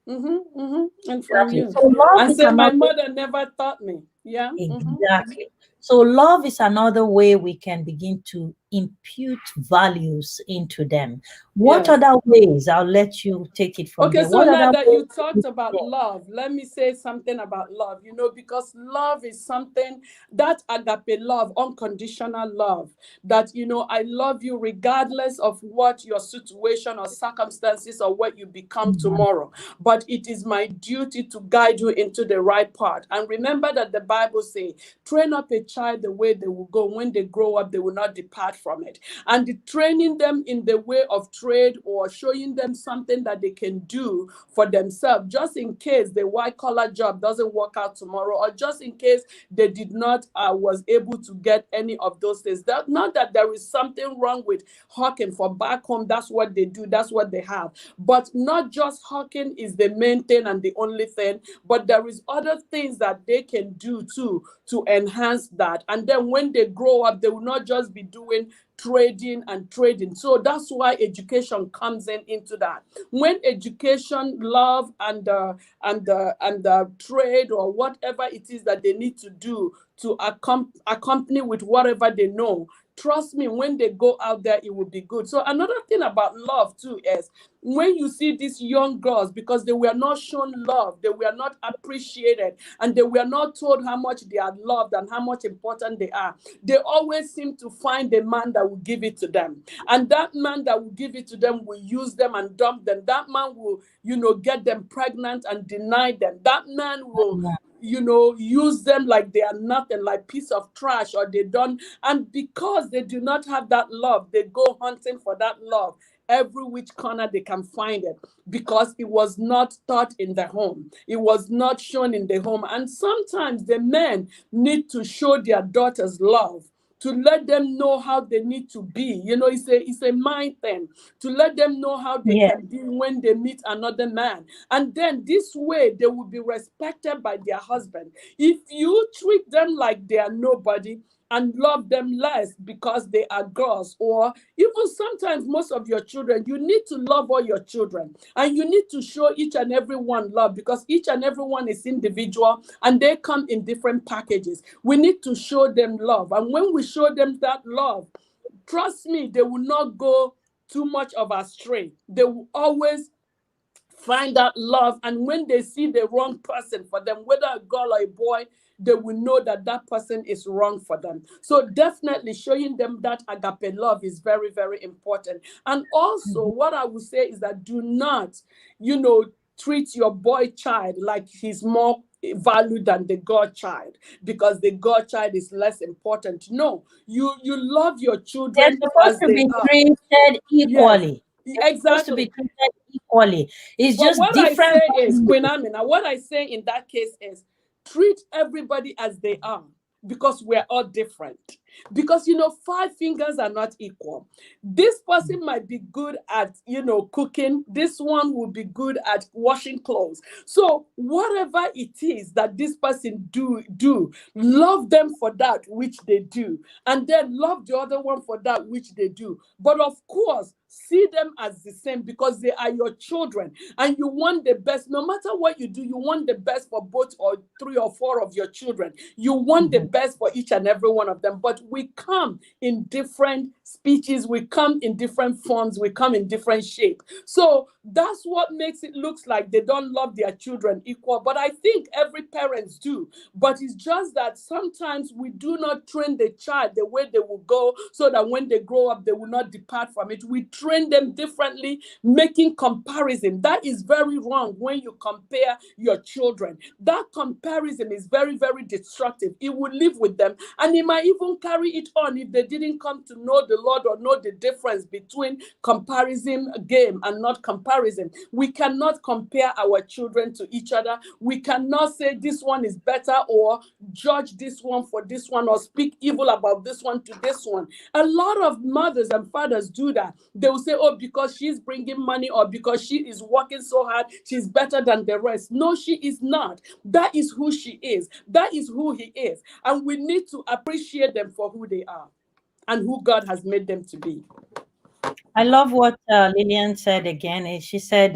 And from exactly. you. So love And is say, my another. mother never taught me. Yeah. Exactly. So love is another way we can begin to impute values into them. What Yes. other ways? I'll let you take it from Okay, there. so What now other that ways? you talked about love, let me say something about love, because love is something that agape love, unconditional love, that, I love you regardless of what your situation or circumstances or what you become Mhm. tomorrow. But it is my duty to guide you into the right path. And remember that the Bible says, train up a child the way they will go. When they grow up, they will not depart from it. And the training them in the way of trade or showing them something that they can do for themselves, just in case the white collar job doesn't work out tomorrow, or just in case they did not was able to get any of those things. That not that there is something wrong with hawking for back home. That's what they do. That's what they have. But not just hawking is the main thing and the only thing, but there is other things that they can do too to enhance that. And then when they grow up, they will not just be doing trading and trading. So that's why education comes into that. When education, love, and trade or whatever it is that they need to do to accompany with whatever they know, trust me, when they go out there, it will be good. So another thing about love too is when you see these young girls, because they were not shown love, they were not appreciated, and they were not told how much they are loved and how much important they are, they always seem to find a man that will give it to them. And that man that will give it to them will use them and dump them. That man will, get them pregnant and deny them. That man will, use them like they are nothing, like piece of trash, or they don't. And because they do not have that love, they go hunting for that love every which corner they can find it, because it was not taught in the home. It was not shown in the home. And sometimes the men need to show their daughters love, to let them know how they need to be. It's a mind thing, to let them know how they Yeah. can be when they meet another man. And then this way they will be respected by their husband. If you treat them like they are nobody and love them less because they are girls, or even sometimes most of your children, you need to love all your children, and you need to show each and every one love, because each and every one is individual and they come in different packages. We need to show them love, and when we show them that love, trust me, they will not go too much of astray. They will always find that love. And when they see the wrong person for them, whether a girl or a boy, they will know that that person is wrong for them. So definitely showing them that agape love is very, very important. And also what I would say is that do not, treat your boy child like he's more valued than the God child, because the God child is less important. No, you love your They're children supposed as to they be are. treated Yes, equally. They're supposed to be exactly. treated equally. It's But just what I different say is, values. Queen Amina, what I say in that case is treat everybody as they are, because we're all different. Because, five fingers are not equal. This person might be good at, cooking. This one will be good at washing clothes. So whatever it is that this person do, love them for that which they do. And then love the other one for that which they do. But of course, see them as the same, because they are your children and you want the best. No matter what you do, you want the best for both or three or four of your children. You want the Mhm. best for each and every one of them. But we come in different speeches, we come in different forms, we come in different shape. So that's what makes it looks like they don't love their children equal. But I think every parents do. But it's just that sometimes we do not train the child the way they will go, so that when they grow up, they will not depart from it. We train them differently, making comparison. That is very wrong when you compare your children. That comparison is very, very destructive. It will live with them, and it might even carry carry it on if they didn't come to know the Lord or know the difference between comparison game and not comparison. We cannot compare our children to each other. We cannot say this one is better or judge this one for this one or speak evil about this one to this one. A lot of mothers and fathers do that. They will say, oh, because she's bringing money or because she is working so hard, she's better than the rest. No, she is not. That is who she is. That is who he is. And we need to appreciate them for who they are and who God has made them to be. I love what Lillian said again. She said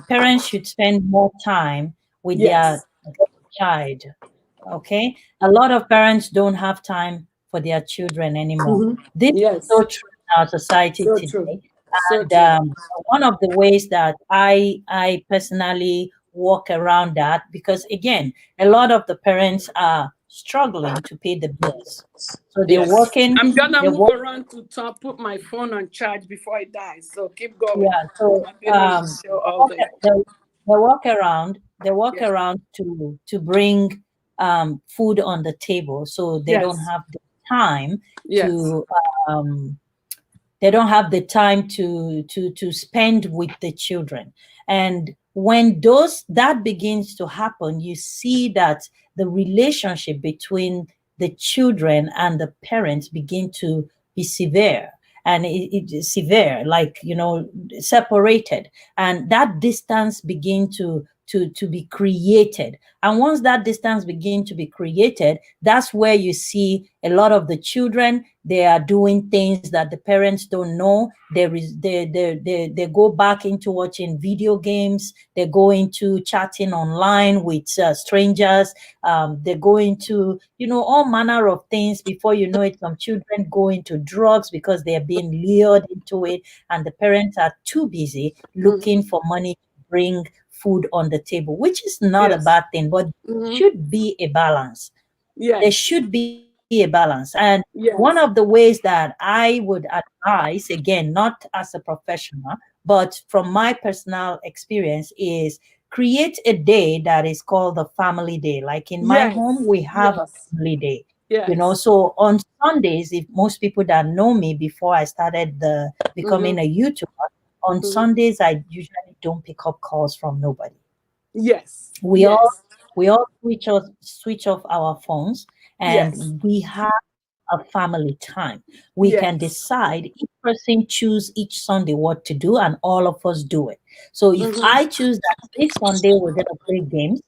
parents should spend more time with Yes. their child. Okay, a lot of parents don't have time for their children anymore. Mhm. This is Yes. so true in our society So today. true. So And true. one of the ways that I personally walk around that, because again, a lot of the parents are struggling to pay the bills, so they're Yes. working. I'm gonna They're move work, around to top, put my phone on charge before it dies. So keep going. yeah. So I've been on the show all day. they walk around. They walk Yes. around to bring food on the table, so they don't Yes. have the time Yes. to they don't have the time to spend with the children. And when that begins to happen, you see that the relationship between the children and the parents begin to be severe, and it is severe, like, separated, and that distance begin to be created. And once that distance begin to be created, that's where you see a lot of the children, they are doing things that the parents don't know. They go back into watching video games. They go into chatting online with strangers. They go into all manner of things. Before you know it, some children go into drugs because they are being lured into it, and the parents are too busy looking for money to bring food on the table, which is not a Yes. bad thing, but should be a balance. Yes. There should be a balance. And one of Yes. the ways that I would advise, again, not as a professional, but from my personal experience, is create a day that is called the family day. Like in my Yes. home, we have a Yes. family day. Yes. So on Sundays, if most people that know me before I started becoming a YouTuber, on Sundays I usually don't pick up calls from nobody. Yes. We Yes. all switch off our phones, Yes. and we have a family time. We can Yes. decide, each person choose each Sunday what to do, and all of us do it. So if I choose that this Sunday we're gonna play games,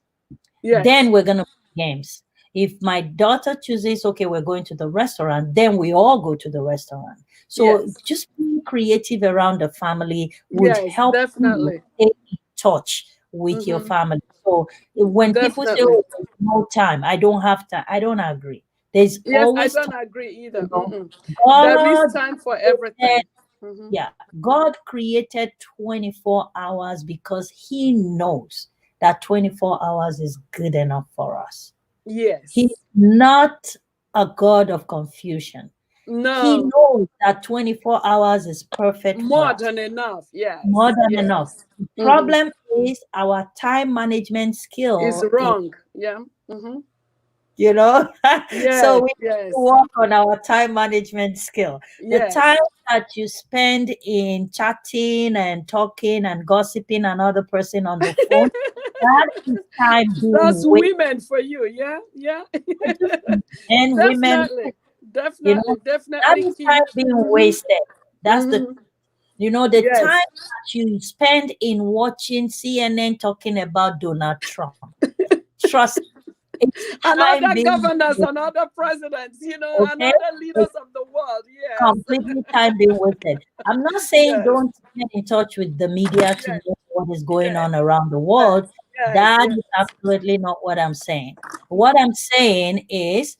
Yes. then we're gonna play games. If my daughter chooses, okay, we're going to the restaurant, then we all go to the restaurant. So Yes. just being creative around the family would Yes. help you Definitely. stay in touch with your family. So when people say, Definitely. oh, there's no time, I don't have time, I don't agree. There's Yes, I always don't time. agree either. There is God time for created, everything. yeah, God created 24 hours because He knows that 24 hours is good enough for us. Yes. He's not a God of confusion. He No. knows that 24 hours is perfect for More us. than enough. Yes. More than Yes. enough. The problem is our time management It's skill is, wrong. Yeah. so Yes. we need Yes. to work on our time management skill. The Yes. time that you spend in chatting and talking and gossiping another person on the phone, that is time being That's wasted. women for you. Yeah. Yeah. And women, Definitely. you know, that Definitely is keep. time being wasted. That's the the Yes. time that you spend in watching CNN talking about Donald Trump. Trust me, it's And time other being governors wasted. and other presidents, and Okay? other leaders It's of the world. Yes. completely time being wasted. I'm not saying Yes. don't get in touch with the media to Yes. know what is going Yes. on around the Yes. world. Yes. That Yes. is absolutely not what I'm saying. What I'm saying is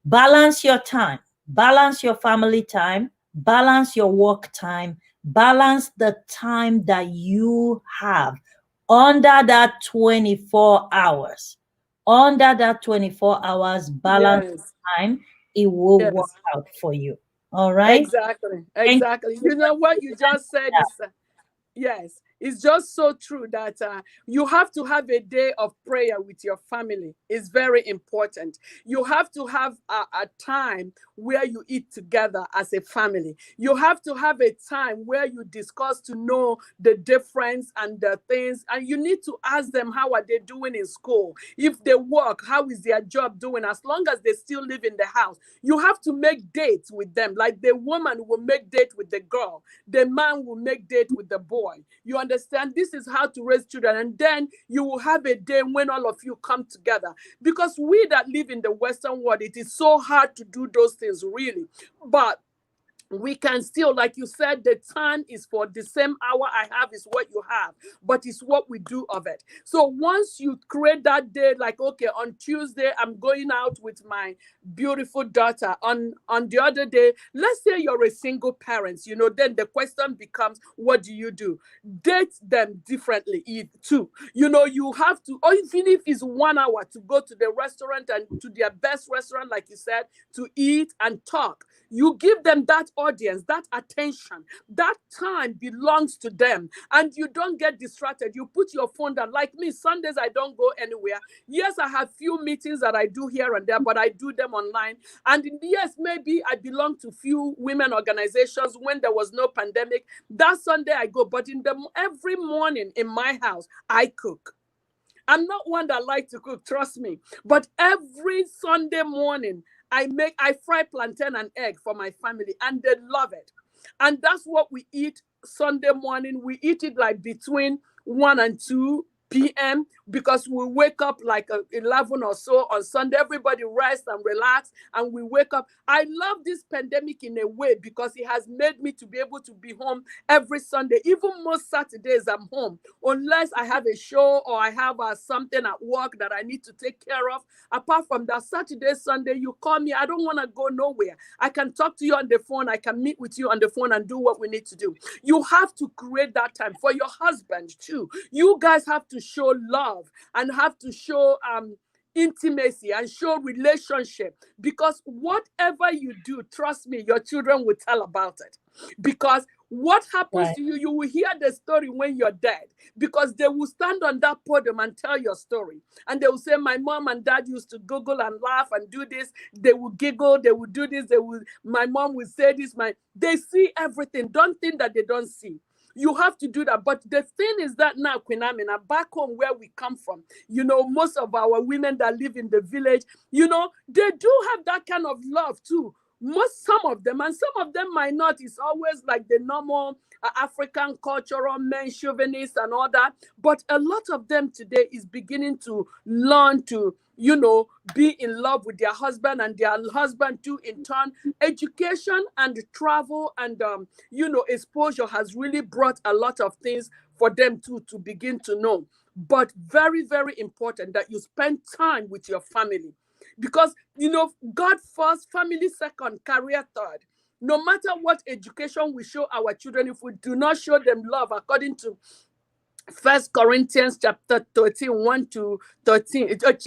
balance your time, balance your family time, balance your work time, balance the time that you have under that 24 hours. Under that 24 hours, balance Yes. time, it will work Yes. out for you. All right. Exactly. Thank Exactly. you. You know what you just said is yes. It's just so true that you have to have a day of prayer with your family. It's very important. You have to have a time where you eat together as a family. You have to have a time where you discuss to know the difference and the things. And you need to ask them, how are they doing in school? If they work, how is their job doing? As long as they still live in the house, you have to make dates with them. Like the woman will make date with the girl, the man will make date with the boy. You understand? This is how to raise children. And then you will have a day when all of you come together. Because we that live in the Western world, it is so hard to do those things, really. But we can still, like you said, the time is for the same hour I have is what you have, but it's what we do of it. So once you create that day, like, okay, on Tuesday, I'm going out with my beautiful daughter. On the other day, let's say you're a single parent, then the question becomes, what do you do? Date them differently too. You have to, or even if it's 1 hour, to go to the restaurant and to their best restaurant, like you said, to eat and talk. You give them that audience, that attention, that time belongs to them, and you don't get distracted. You put your phone down. Like me, Sundays, I don't go anywhere. Yes, I have few meetings that I do here and there, but I do them online. And yes, maybe I belong to few women organizations when there was no pandemic. That Sunday I go, but every morning in my house, I cook. I'm not one that like to cook, trust me. But every Sunday morning, I fry plantain and egg for my family, and they love it. And that's what we eat Sunday morning. We eat it like between 1 and 2 p.m. because we wake up like 11 or so on Sunday. Everybody rests and relax, and we wake up. I love this pandemic in a way because it has made me to be able to be home every Sunday. Even most Saturdays I'm home, unless I have a show or I have something at work that I need to take care of. Apart from that, Saturday, Sunday, you call me. I don't want to go nowhere. I can talk to you on the phone. I can meet with you on the phone and do what we need to do. You have to create that time for your husband too. You guys have to show love and have to show intimacy and show relationship, because whatever you do, trust me, your children will tell about it. Because what happens to you, you will hear the story when you're dead, because they will stand on that podium and tell your story. And they will say, my mom and dad used to giggle and laugh and do this. They will giggle, they will do this, my mom will say this, they see everything. Don't think that they don't see. You have to do that. But the thing is that now, Queen Amina, back home where we come from, most of our women that live in the village, they do have that kind of love too. Some of them, and some of them might not. It's always like the normal African cultural men, chauvinists and all that. But a lot of them today is beginning to learn to, be in love with their husband, and their husband too, in turn. Education and travel and, exposure has really brought a lot of things for them too to begin to know. But very, very important that you spend time with your family. Because, God first, family second, career third. No matter what education we show our children, if we do not show them love, according to 1 Corinthians chapter 13, 1 to 13, 1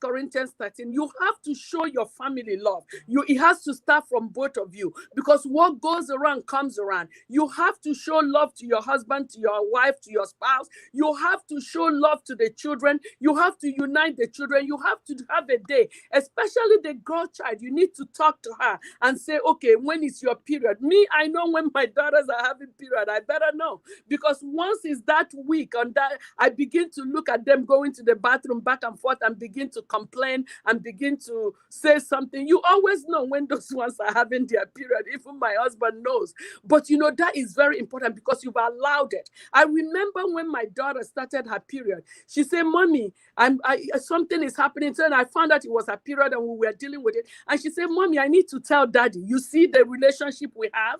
Corinthians 13, you have to show your family love. It has to start from both of you, because what goes around comes around. You have to show love to your husband, to your wife, to your spouse. You have to show love to the children. You have to unite the children. You have to have a day, especially the girl child. You need to talk to her and say, okay, when is your period? Me, I know when my daughters are having period. I better know, because once it's that week on that, I begin to look at them going to the bathroom back and forth and begin to complain and begin to say something. You always know when those ones are having their period. Even my husband knows. But that is very important, because you've allowed it. I remember when my daughter started her period, she said, Mommy, something is happening. So, and I found out it was her period and we were dealing with it. And she said, Mommy, I need to tell Daddy. You see the relationship we have?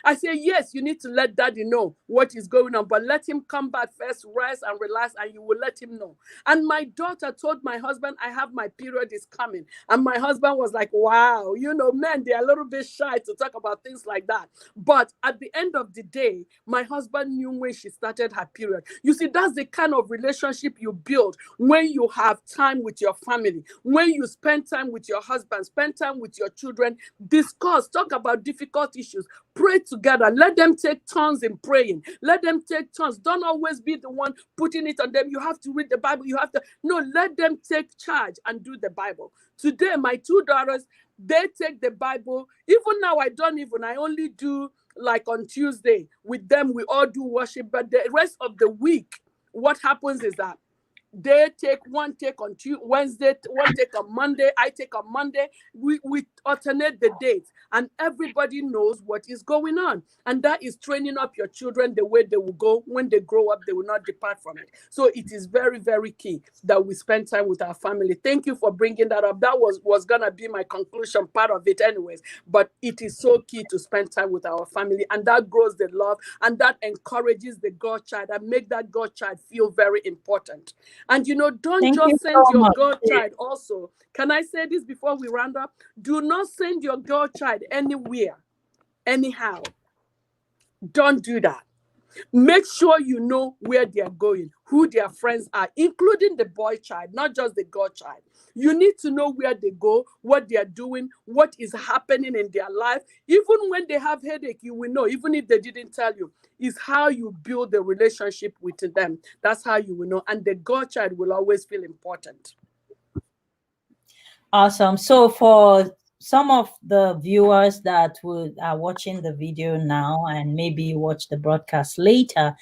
I say, yes, you need to let Daddy know what is going on, but let him come back first, rest and relax, and you will let him know. And my daughter told my husband, I have my period is coming. And my husband was like, wow, men, they're a little bit shy to talk about things like that. But at the end of the day, my husband knew when she started her period. You see, that's the kind of relationship you build when you have time with your family, when you spend time with your husband, spend time with your children, discuss, talk about difficult issues, pray together. Let them take turns in praying. Let them take turns. Don't always be the one putting it on them. You have to read the Bible. You have to. No, let them take charge and do the Bible. Today, my 2 daughters, they take the Bible. Even now, I only do like on Tuesday. With them, we all do worship. But the rest of the week, what happens is that they take on Wednesday, one take on Monday, I take on Monday. We alternate the dates, and everybody knows what is going on. And that is training up your children the way they will go. When they grow up, they will not depart from it. So it is very, very key that we spend time with our family. Thank you for bringing that up. That was gonna be my conclusion part of it anyways. But it is so key to spend time with our family, and that grows the love, and that encourages the God child, and make that God child feel very important. And don't Thank you just send so your much. girl child also. Can I say this before we round up? Do not send your girl child anywhere, anyhow. Don't do that. Make sure you know where they are going, who their friends are, including the boy child, not just the girl child. You need to know where they go, what they are doing, what is happening in their life. Even when they have headache, you will know, even if they didn't tell you. Is how you build the relationship with them. That's how you will know. And the girl child will always feel important. Awesome. So for some of the viewers that are watching the video now and maybe watch the broadcast later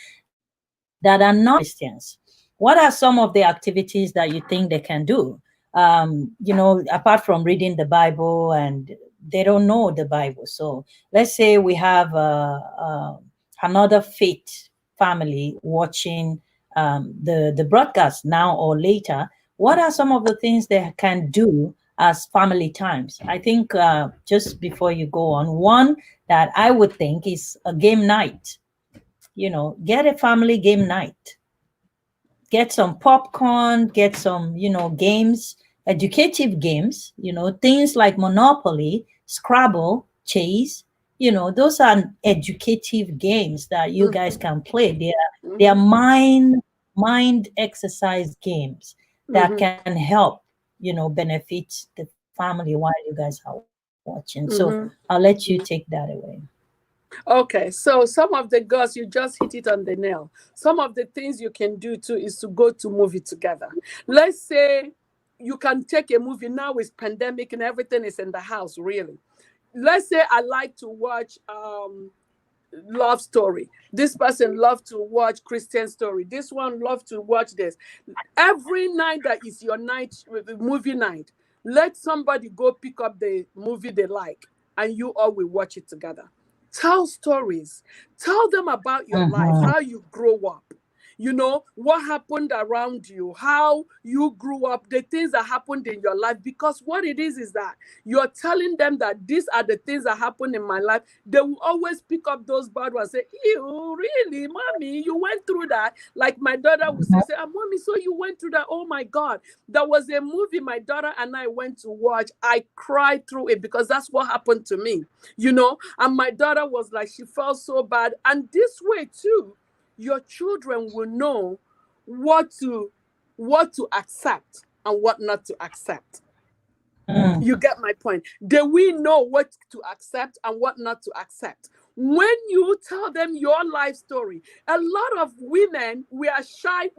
that are not Christians, what are some of the activities that you think they can do? Apart from reading the Bible, and they don't know the Bible. So let's say we have another faith family watching the broadcast now or later. What are some of the things they can do as family times? I think just before you go on, one that I would think is a game night. Get a family game night. Get some popcorn, get some, games, educative games, things like Monopoly, Scrabble, Chase. Those are educative games that you guys can play. They are mind exercise games that can help, benefit the family while you guys are watching. So I'll let you take that away. Okay, so some of the girls, you just hit it on the nail. Some of the things you can do too is to go to movie together. Let's say you can take a movie. Now with pandemic and everything is in the house, really. Let's say I like to watch love story. This person loves to watch Christian story. This one loves to watch this. Every night that is your movie night, let somebody go pick up the movie they like, and you all will watch it together. Tell stories. Tell them about your life, how you grow up. What happened around you, how you grew up, the things that happened in your life. Because what it is that you're telling them that these are the things that happened in my life. They will always pick up those bad ones and say, ew, really, mommy, you went through that. Like my daughter would say, mommy, so you went through that? Oh my God. There was a movie my daughter and I went to watch. I cried through it because that's what happened to me, and my daughter was like, she felt so bad. And this way too, your children will know what to accept and what not to accept. You get my point? They will know what to accept and what not to accept. When you tell them your life story, a lot of women, we are shy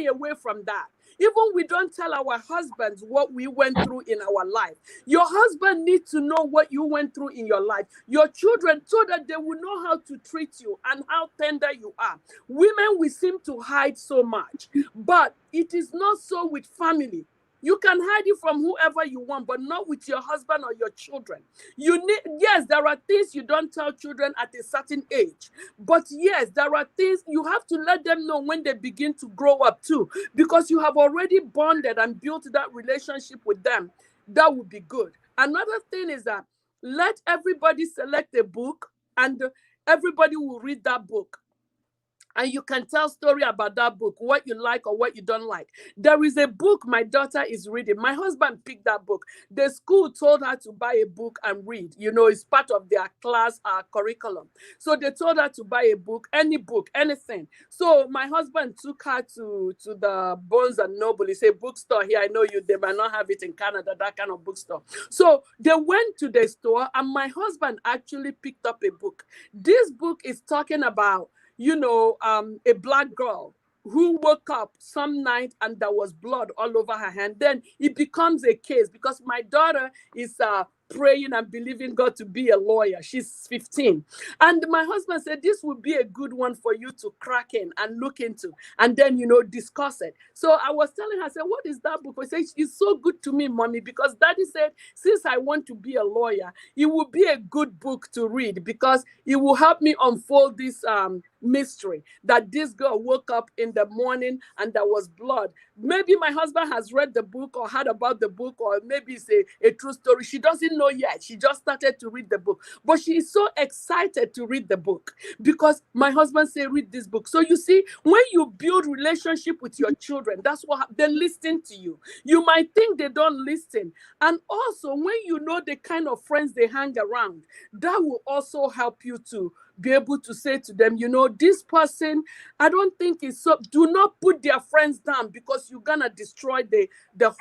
away from that. Even we don't tell our husbands what we went through in our life. Your husband needs to know what you went through in your life. Your children, so that they will know how to treat you and how tender you are. Women, we seem to hide so much, but it is not so with family. You can hide it from whoever you want, but not with your husband or your children. Yes, there are things you don't tell children at a certain age. But yes, there are things you have to let them know when they begin to grow up too, because you have already bonded and built that relationship with them. That would be good. Another thing is that let everybody select a book and everybody will read that book. and you can tell story about that book, what you like or what you don't like. There is a book my daughter is reading. My husband picked that book. The school told her to buy a book and read. You know, it's part of their class curriculum. So they told her to buy a book, anything. So my husband took her to the Barnes and Noble. It's a bookstore here. I know they might not have it in Canada, that kind of bookstore. So they went to the store, and my husband actually picked up a book. This book is talking about, you know, a black girl who woke up some night and there was blood all over her hand. Then it becomes a case because my daughter is praying and believing God to be a lawyer. She's 15. And my husband said, this would be a good one for you to crack in and look into and then, you know, discuss it. So I was telling her, I said, what is that book? I said, it's so good to me, mommy, because daddy said, since I want to be a lawyer, it would be a good book to read because it will help me unfold this mystery that this girl woke up in the morning and there was blood. Maybe my husband has read the book or heard about the book, or maybe it's a true story. She doesn't know yet. She just started to read the book, but she is so excited to read the book because my husband said, read this book. So you see, when you build relationship with your children, that's what they listen to you. You might think they don't listen. And also when you know the kind of friends they hang around, that will also help you to be able to say to them, you know, this person, I don't think is so. Do not put their friends down because you're gonna destroy the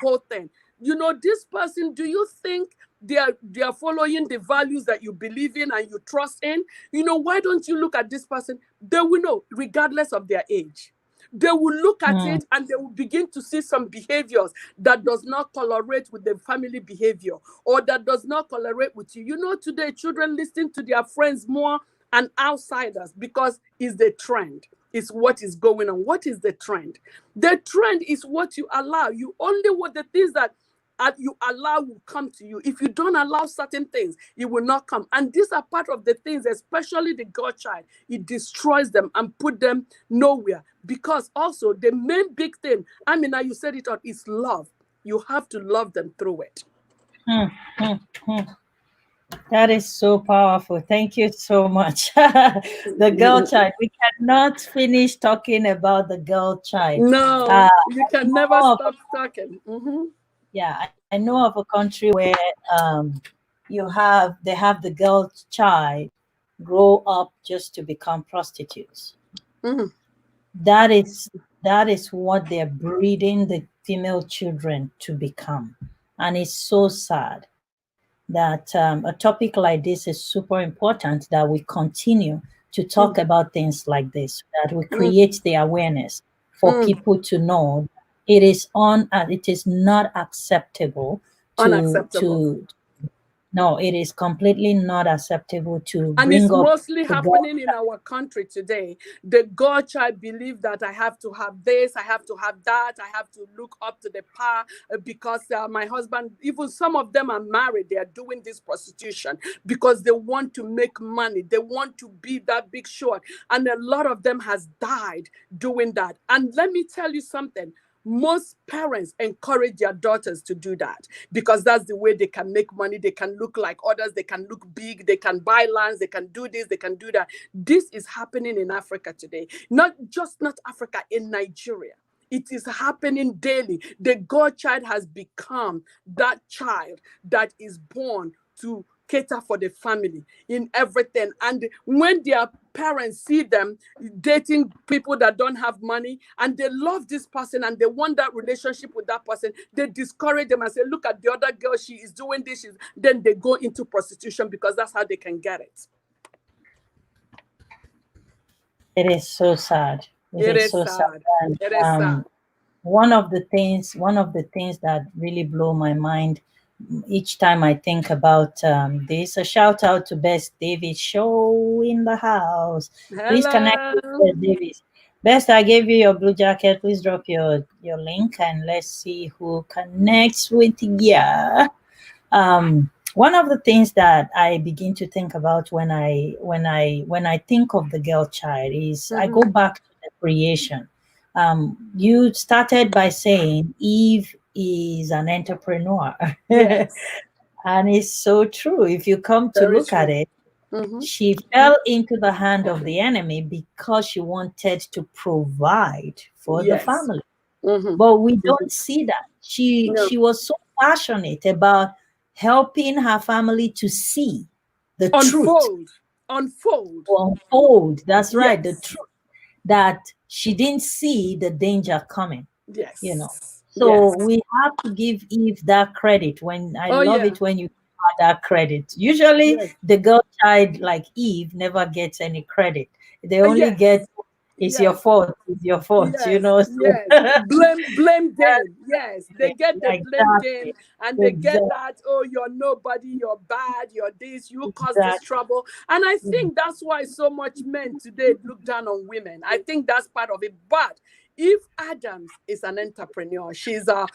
whole thing. You know, this person, do you think they are following the values that you believe in and you trust in? You know, why don't you look at this person? They will know, regardless of their age. They will look at it and they will begin to see some behaviors that does not correlate with the family behavior or that does not correlate with you. You know, today children listen to their friends more and outsiders because it's the trend. It's what is going on. What is the trend? The trend is what you allow. You only want the things that you allow will come to you. If you don't allow certain things, it will not come. And these are part of the things, especially the girl child. It destroys them and put them nowhere. Because also the main big thing, I mean, now you said it all, is love. You have to love them through it. That is so powerful. Thank you so much. The girl child. We cannot finish talking about the girl child. No, you can never stop talking. Yeah, I know of a country where they have the girl child grow up just to become prostitutes. That is what they're breeding the female children to become, and it's so sad that a topic like this is super important, that we continue to talk about things like this, that we create the awareness for people to know it is not acceptable no, it is completely not acceptable to and bring it's up mostly happening in our country today. The girl child believe that I have to have this, I have to have that, I have to look up to the power because my husband, even some of them are married, they are doing this prostitution because they want to make money, they want to be that big shot, and a lot of them has died doing that. And let me tell you something, most parents encourage their daughters to do that because that's the way they can make money. They can look like others. They can look big. They can buy lands. They can do this. They can do that. This is happening in Africa today. Not Africa, in Nigeria. It is happening daily. The God child has become that child that is born to cater for the family in everything. And when their parents see them dating people that don't have money and they love this person and they want that relationship with that person, they discourage them and say, look at the other girl, she is doing this. Then they go into prostitution because that's how they can get it. It is so sad. It is so sad. And, it is sad. One of the things that really blow my mind each time I think about this, a shout out to Best Davis Show in the house. Hello. Please connect with Best Davis. Best, I gave you your blue jacket. Please drop your link and let's see who connects with you. One of the things that I begin to think about when I think of the girl child is I go back to the creation. You started by saying Eve is an entrepreneur. Yes. And it's so true. If you come to look at it, She fell into the hand of the enemy because she wanted to provide for the Yes. family. But we don't see that. No. She was so passionate about helping her family to see the truth Unfold. to unfold. That's right, the Yes. truth, that she didn't see the danger coming. Yes. You know, so Yes. we have to give Eve that credit. When I Oh, love yeah. it when you give her that credit. Usually, Yes. the girl child like Eve never gets any credit. They only Yes. get, it's your Yes. fault, it's your fault, you Yes, know. So yes. Blame them. Yes, they get the blame game, exactly, and they get exactly, that, oh, you're nobody, you're bad, you're this, you caused this exactly. trouble. And I think that's why so much men today look down on women. I think that's part of it. But Eve Adams is an entrepreneur. She's a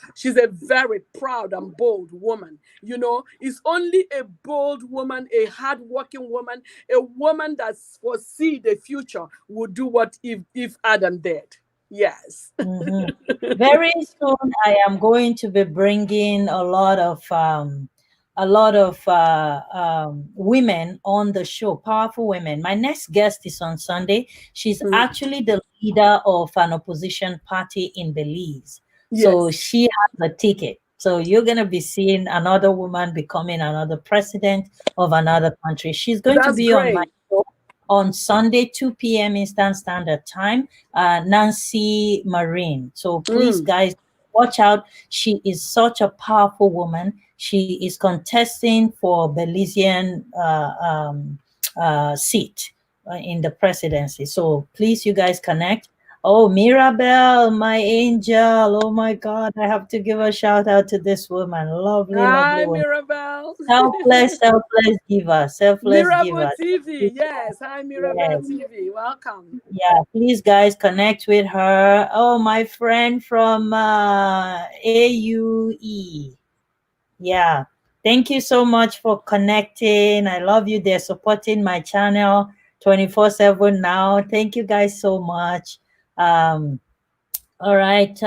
very proud and bold woman. You know, it's only a bold woman, a hardworking woman, a woman that foresee the future would do what Eve Adam did. Yes. Mhm. Very soon, I am going to be bringing a lot of women on the show, powerful women. My next guest is on Sunday. She's actually the leader of an opposition party in Belize, so Yes. she has a ticket. So you're gonna be seeing another woman becoming another president of another country. She's going to That's be on my great. show on Sunday, 2 p.m. Eastern Standard Time, Nancy Marine. So please, guys, watch out. She is such a powerful woman. She is contesting for Belizean seat in the presidency. So please, you guys connect. Oh, Mirabelle, my angel. Oh my God, I have to give a shout out to this woman. Lovely, lovely Hi, woman. Mirabelle. Selfless giver. Selfless Mirabelle giver. TV. Yes. Hi, Mirabelle Yes. TV. Welcome. Yeah, please, guys, connect with her. Oh, my friend from AUE. Yeah, thank you so much for connecting. I love you. They're supporting my channel 24/7 now. Thank you guys so much. All right.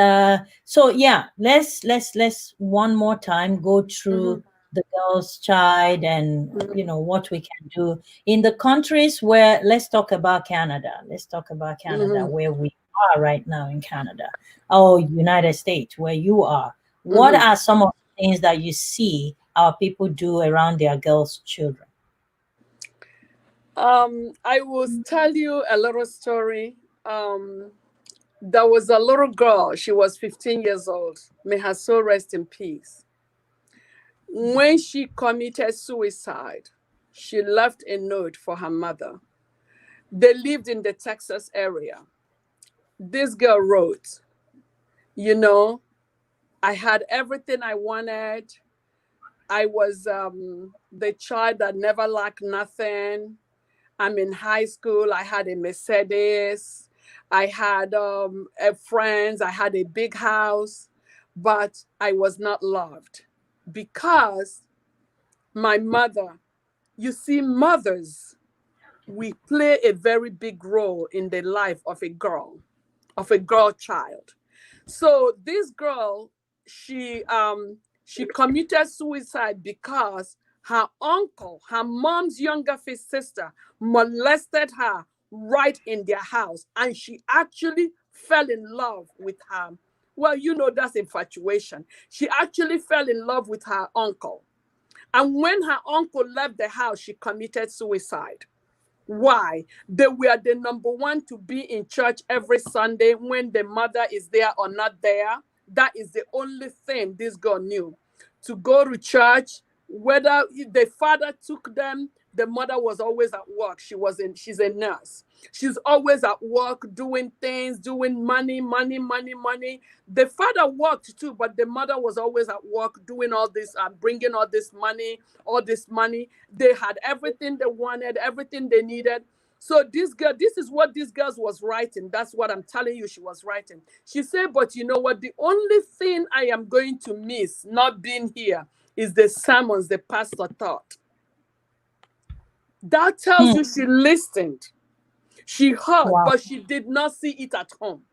So yeah, let's one more time go through the girl's child and what we can do in the countries where, let's talk about Canada. Let's talk about Canada, where we are right now in Canada. Oh, United States, where you are. What are some of the things that you see our people do around their girls' children? I will tell you a little story. There was a little girl. She was 15 years old. May her soul rest in peace. When she committed suicide, she left a note for her mother. They lived in the Texas area. This girl wrote, I had everything I wanted. I was the child that never lacked nothing. I'm in high school. I had a Mercedes. I had friends. I had a big house, but I was not loved because my mother, you see, mothers, we play a very big role in the life of a girl child. So this girl, she committed suicide because her uncle, her mom's younger sister, molested her right in their house, and she actually fell in love with her. Well, that's infatuation. She actually fell in love with her uncle. And when her uncle left the house, she committed suicide. Why? They were the number one to be in church every Sunday when the mother is there or not there. That is the only thing this girl knew. To go to church, whether the father took them, the mother was always at work. She's a nurse. She's always at work doing things, doing money. The father worked too, but the mother was always at work doing all this, bringing all this money. They had everything they wanted, everything they needed. So this is what this girl was writing. That's what I'm telling you she was writing. She said, but you know what? The only thing I am going to miss not being here is the sermons the pastor taught. That tells you she listened. She heard, but she did not see it at home.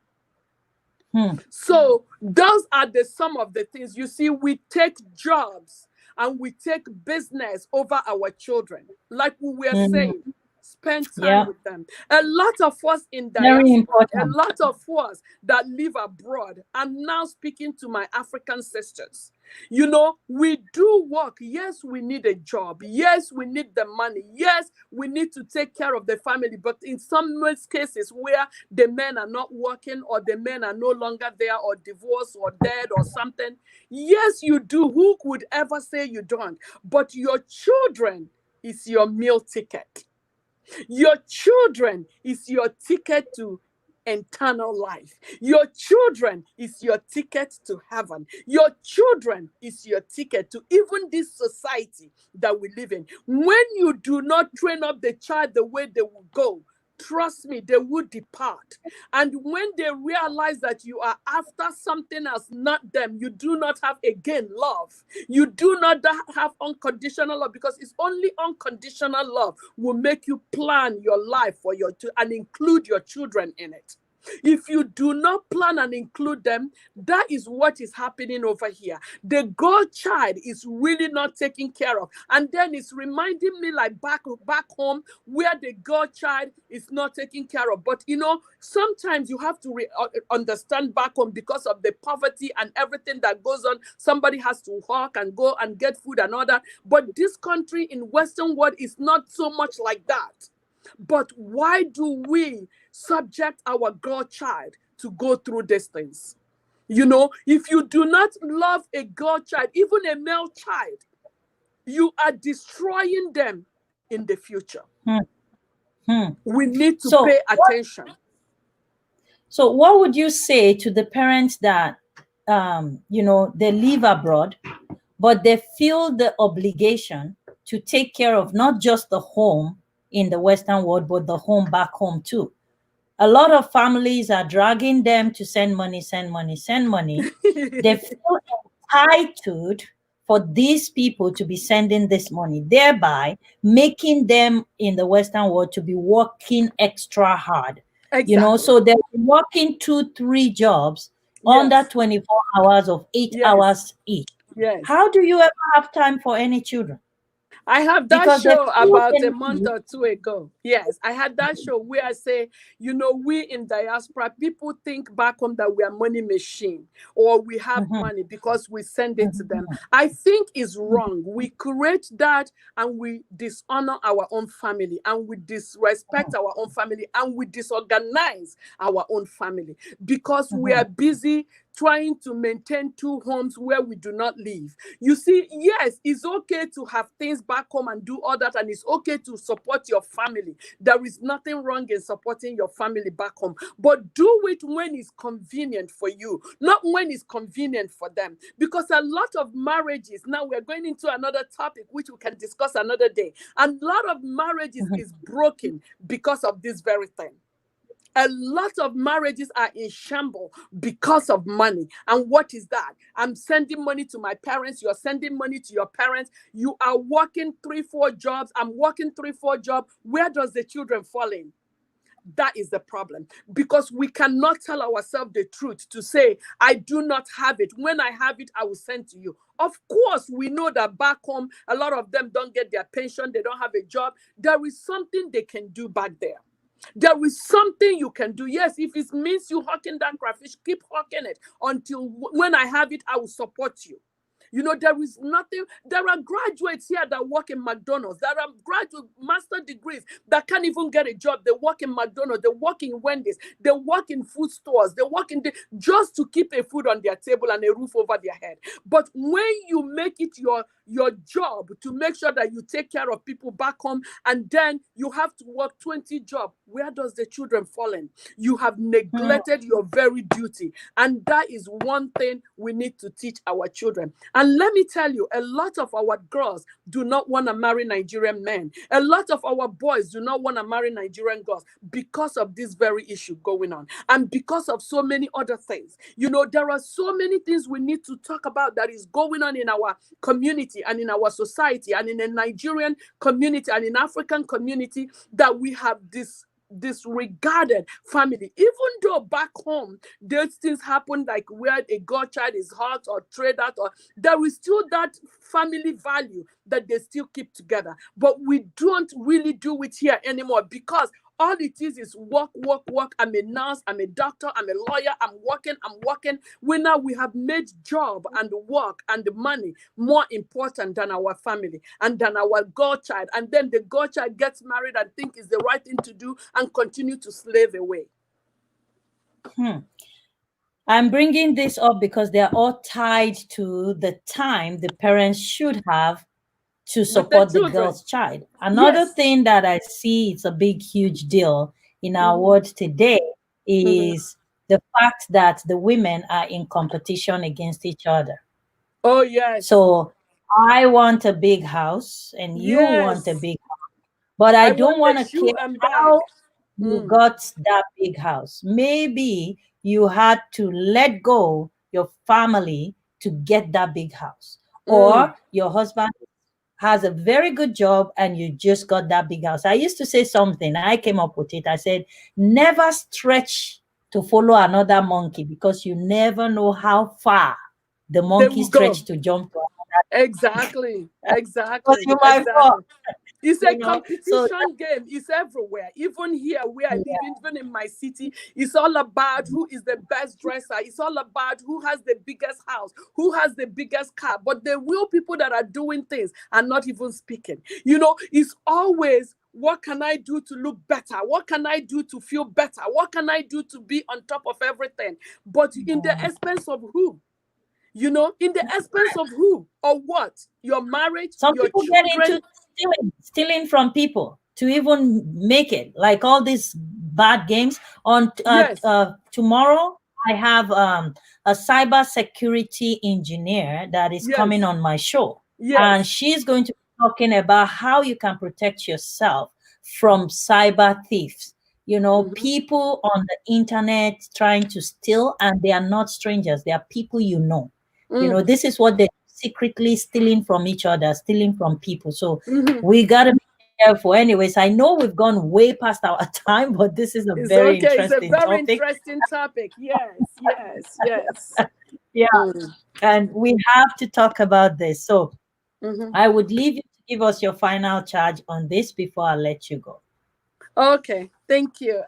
So those are some of the things. You see, we take jobs and we take business over our children. Like we were Mm, saying, spend time yeah, with them. A lot of us in very diaspora, a important. lot of us that live abroad, I'm now speaking to my African sisters. You know, we do work. Yes, we need a job. Yes, we need the money. Yes, we need to take care of the family. But in some most cases where the men are not working, or the men are no longer there, or divorced, or dead, or something, yes, you do. Who could ever say you don't? But your children is your meal ticket. Your children is your ticket to eternal life. Your children is your ticket to heaven. Your children is your ticket to even this society that we live in. When you do not train up the child the way they will go, trust me, they will depart. And when they realize that you are after something else, not them, you do not have again love. You do not have unconditional love, because it's only unconditional love will make you plan your life for your and include your children in it. If you do not plan and include them, that is what is happening over here. The godchild is really not taken care of. And then it's reminding me like back home where the godchild is not taken care of. But you know, sometimes you have to understand back home, because of the poverty and everything that goes on. Somebody has to work and go and get food and all that. But this country in Western world is not so much like that. But why do we subject our godchild to go through these things? You know, if you do not love a godchild, even a male child, you are destroying them in the future. Hmm. Hmm. We need to pay attention. So what would you say to the parents that, you know, they live abroad, but they feel the obligation to take care of not just the home in the Western world, but the home back home too? A lot of families are dragging them to send money, send money, send money. They feel entitled for these people to be sending this money, thereby making them in the Western world to be working extra hard. Exactly. You know, so they're working 2-3 jobs under 24 hours of 8 hours each. Yes. How do you ever have time for any children? I have that Because show about a month or two ago. Yes, I had that show where I say, you know, we in diaspora, people think back home that we are money machine, or we have money because we send it to them. I think is wrong. We create that, and we dishonor our own family, and we disrespect our own family, and we disorganize our own family, because we are busy trying to maintain 2 homes where we do not live. You see, yes, it's okay to have things back home and do all that, and it's okay to support your family. There is nothing wrong in supporting your family back home, but do it when it's convenient for you, not when it's convenient for them. Because a lot of marriages, now we're going into another topic which we can discuss another day, and a lot of marriages is broken because of this very thing. A lot of marriages are in shambles because of money. And what is that? I'm sending money to my parents. You're sending money to your parents. You are working 3-4 jobs. I'm working 3-4 jobs. Where does the children fall in? That is the problem, because we cannot tell ourselves the truth to say, I do not have it. When I have it, I will send to you. Of course, we know that back home, a lot of them don't get their pension. They don't have a job. There is something they can do back there. There is something you can do. Yes, if it means you hawking that crayfish, keep hawking it until when I have it, I will support you. You know, there is nothing. There are graduates here that work in McDonald's. There are graduate master degrees that can't even get a job. They work in McDonald's. They work in Wendy's. They work in food stores. They work in just to keep a food on their table and a roof over their head. But when you make it your job to make sure that you take care of people back home, and then you have to work 20 jobs, where does the children fall in? You have neglected your very duty. And that is one thing we need to teach our children. And let me tell you, a lot of our girls do not want to marry Nigerian men. A lot of our boys do not want to marry Nigerian girls because of this very issue going on. And because of so many other things. You know, there are so many things we need to talk about that is going on in our community and in our society and in the Nigerian community and in African community, that we have this disregarded family. Even though back home those things happen, like where a godchild is hurt or trade out, or there is still that family value that they still keep together. But we don't really do it here anymore, because all it is work, work, work. I'm a nurse, I'm a doctor, I'm a lawyer, I'm working. We have made job and work and the money more important than our family and than our godchild. And then the godchild gets married and think is the right thing to do and continue to slave away. I'm bringing this up because they're all tied to the time the parents should have to support the girl's child. Another thing that I see is a big, huge deal in our world today is the fact that the women are in competition against each other. Oh, yes. So I want a big house and you want a big house, but I don't want to care how you got that big house. Maybe you had to let go your family to get that big house, or your husband has a very good job and you just got that big house. I used to say something, I came up with it. I said, never stretch to follow another monkey, because you never know how far the monkey stretched to jump to another. Exactly. It's a competition game. It's everywhere. Even here where I live, even in my city, it's all about who is the best dresser. It's all about who has the biggest house, who has the biggest car. But the real people that are doing things are not even speaking. It's always, what can I do to look better? What can I do to feel better? What can I do to be on top of everything? But in the expense of who? In the expense of who or what? Your marriage, some your people children. Get into stealing from people to even make it, like all these bad games. On tomorrow, I have a cyber security engineer that is coming on my show, and she's going to be talking about how you can protect yourself from cyber thieves. People on the internet trying to steal, and they are not strangers. They are people this is what they're secretly stealing from each other, stealing from people. So we got to be careful. Anyways, I know we've gone way past our time, but this is a very interesting topic. Interesting topic. Yes. Yeah. And we have to talk about this. So I would leave you to give us your final charge on this before I let you go. Okay. Thank you.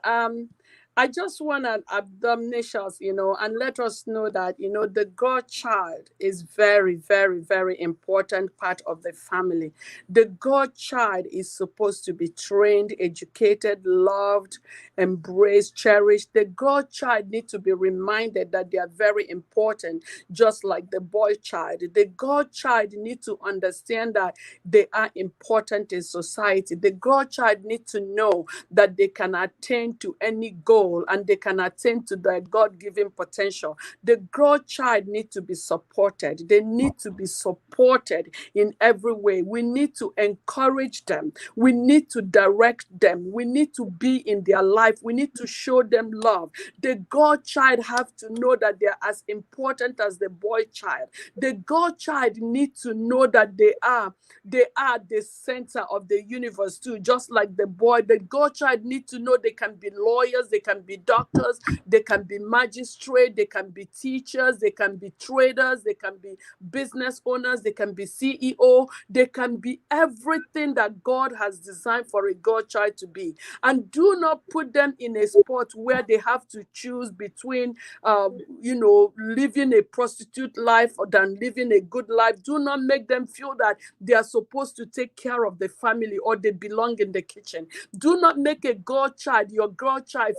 I just want to admonish, and let us know that, the godchild is very, very, very important part of the family. The godchild is supposed to be trained, educated, loved, embraced, cherished. The godchild needs to be reminded that they are very important, just like the boy child. The godchild needs to understand that they are important in society. The godchild needs to know that they can attain to any goal and they can attain to their God-given potential. The godchild need to be supported. They need to be supported in every way. We need to encourage them. We need to direct them. We need to be in their life. We need to show them love. The godchild have to know that they are as important as the boy child. The godchild need to know that they are the center of the universe too, just like the boy. The godchild need to know they can be lawyers, they can be doctors, they can be magistrates, they can be teachers, they can be traders, they can be business owners, they can be CEO, they can be everything that God has designed for a godchild to be. And do not put them in a spot where they have to choose between living a prostitute life than living a good life. Do not make them feel that they are supposed to take care of the family or they belong in the kitchen. Do not make your godchild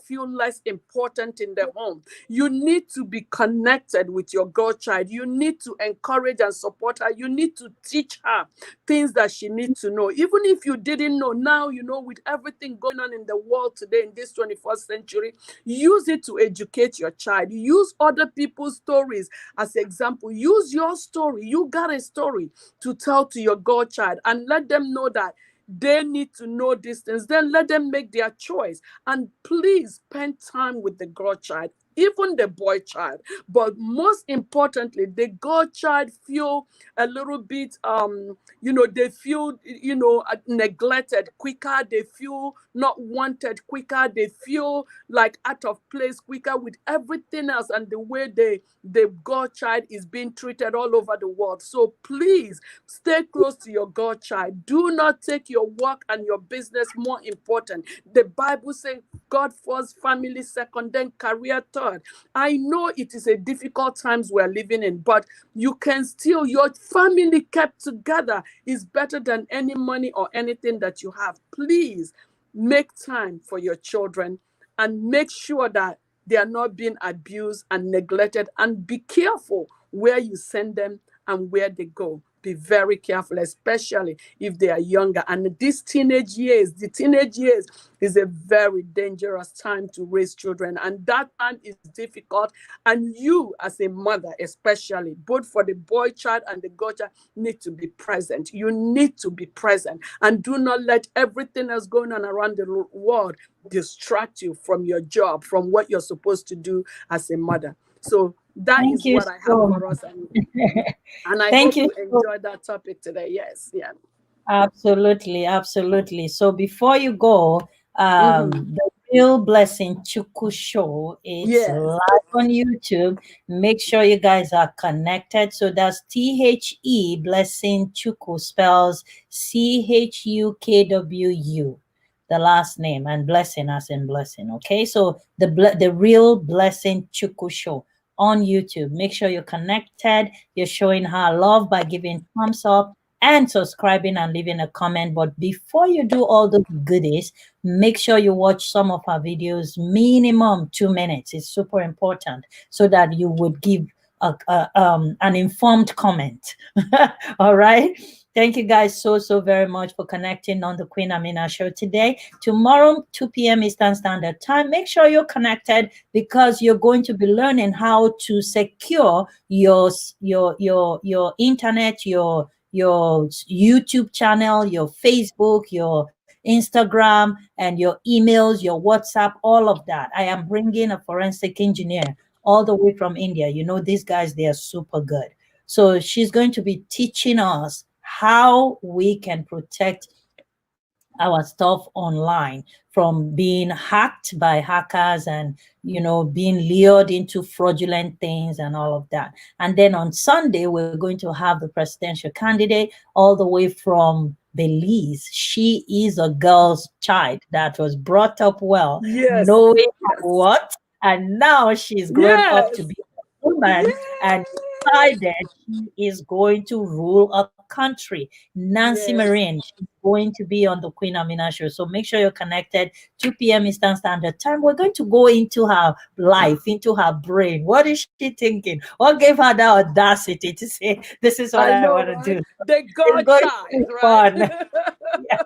feel less important in the home. You need to be connected with your godchild. You need to encourage and support her. You need to teach her things that she needs to know. Even if you didn't know, now you know. With everything going on in the world today in this 21st century, use it to educate your child. Use other people's stories as example. Use your story. You got a story to tell to your godchild, and let them know that they need to know these things. Then let them make their choice. And please spend time with the godchild. even the boy child, but most importantly, the girl child feel a little bit they feel neglected quicker, they feel not wanted quicker, they feel like out of place quicker with everything else, and the way the girl child is being treated all over the world. So please stay close to your girl child. Do not take your work and your business more important. The Bible says God first, family second, then career third. I know it is a difficult times we're living in, but you can still, your family kept together is better than any money or anything that you have. Please make time for your children and make sure that they are not being abused and neglected, and be careful where you send them and where they go. Be very careful, especially if they are younger. And these teenage years, the teenage years is a very dangerous time to raise children. And that time is difficult. And you, as a mother, especially, both for the boy child and the girl child, need to be present. You need to be present. And do not let everything else going on around the world distract you from your job, from what you're supposed to do as a mother. So that Thank is you what I have so for us. And I Thank hope you you so enjoyed that topic today. Yes. Yeah. Absolutely, absolutely. So before you go, Mm-hmm. the Real Blessing Chuku show, it's Yes. live on YouTube. Make sure you guys are connected. So that's THE Blessing Chuku, spells CHUKWU, the last name, and blessing as in blessing. Okay, so the Real Blessing Chuku show on YouTube. Make sure you're connected. You're showing her love by giving thumbs up and subscribing and leaving a comment. But before you do all those goodies, make sure you watch some of our videos, minimum 2 minutes. It's super important so that you would give an informed comment. All right. Thank you guys so very much for connecting on the Queen Amina show today. Tomorrow, 2 p.m. Eastern Standard Time. Make sure you're connected because you're going to be learning how to secure your internet, your YouTube channel, your Facebook, your Instagram, and your emails, your WhatsApp, all of that. I am bringing a forensic engineer all the way from India. You know, these guys, they are super good. So she's going to be teaching us how we can protect our stuff online from being hacked by hackers and being lured into fraudulent things and all of that. And then on Sunday we're going to have the presidential candidate all the way from Belize. She is a girl's child that was brought up well, Yes. knowing Yes. what, and now she's grown up to Yes. be a woman and Yes. decided she is going to rule a country. Nancy Yes. Marine, she's going to be on the Queen Amina show. So make sure you're connected. 2 p.m. Eastern Standard Time. We're going to go into her life, into her brain. What is she thinking? What gave her the audacity to say, this is what I I know, want to right? do? The It's going to be godchild, right? fun. Yeah,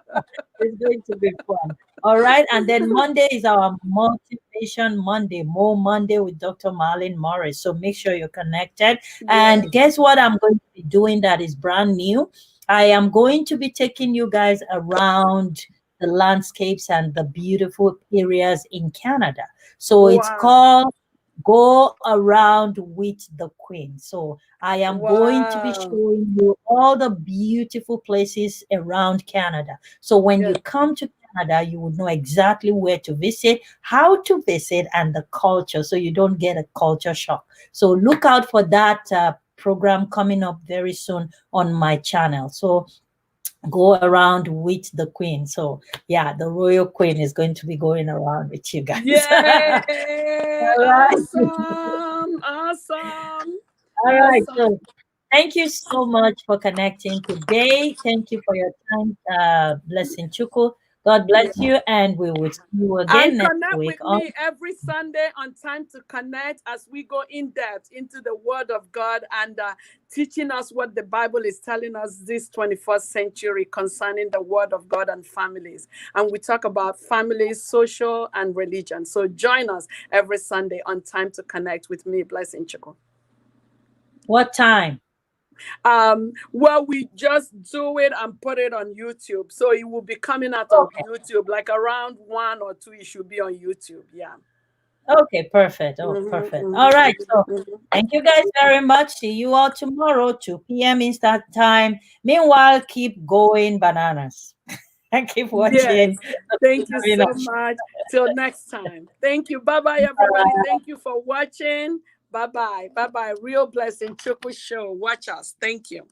it's going to be fun. All right. And then Monday is our Motivation Monday, More Monday with Dr. Marlene Morris. So make sure you're connected. And Yes. guess what I'm going to be doing that is brand new? I am going to be taking you guys around the landscapes and the beautiful areas in Canada. So it's Wow. called Go Around with the Queen. So I am going to be Wow. showing you all the beautiful places around Canada. So when you Yes. come to Canada, you would know exactly where to visit, how to visit, and the culture so you don't get a culture shock. So look out for that program coming up very soon on my channel. So go around with the Queen. So yeah, the royal Queen is going to be going around with you guys. Yay! All right. Awesome. Awesome. All right. Awesome. So thank you so much for connecting today. Thank you for your time, Blessing Chuku. God Yeah. bless you, and we will see you again And next connect week with on. me every Sunday on Time to Connect as we go in depth into the Word of God and teaching us what the Bible is telling us this 21st century concerning the Word of God and families. And we talk about families, social, and religion. So join us every Sunday on Time to Connect with me, Blessing Chico. What time? Well, we just do it and put it on YouTube, so it will be coming out on Okay. YouTube like around 1 or 2. It should be on YouTube. Yeah. Okay, perfect. Oh, perfect. All right. So thank you guys very much. See you all tomorrow, 2 p.m. Instant Time. Meanwhile, keep going bananas and keep Yes. watching. Thank you You know, so much. Till next time. Thank you. Bye bye, everybody. Thank you for watching. Bye bye. Bye bye. Real Blessing Chukwu Show. Watch us. Thank you.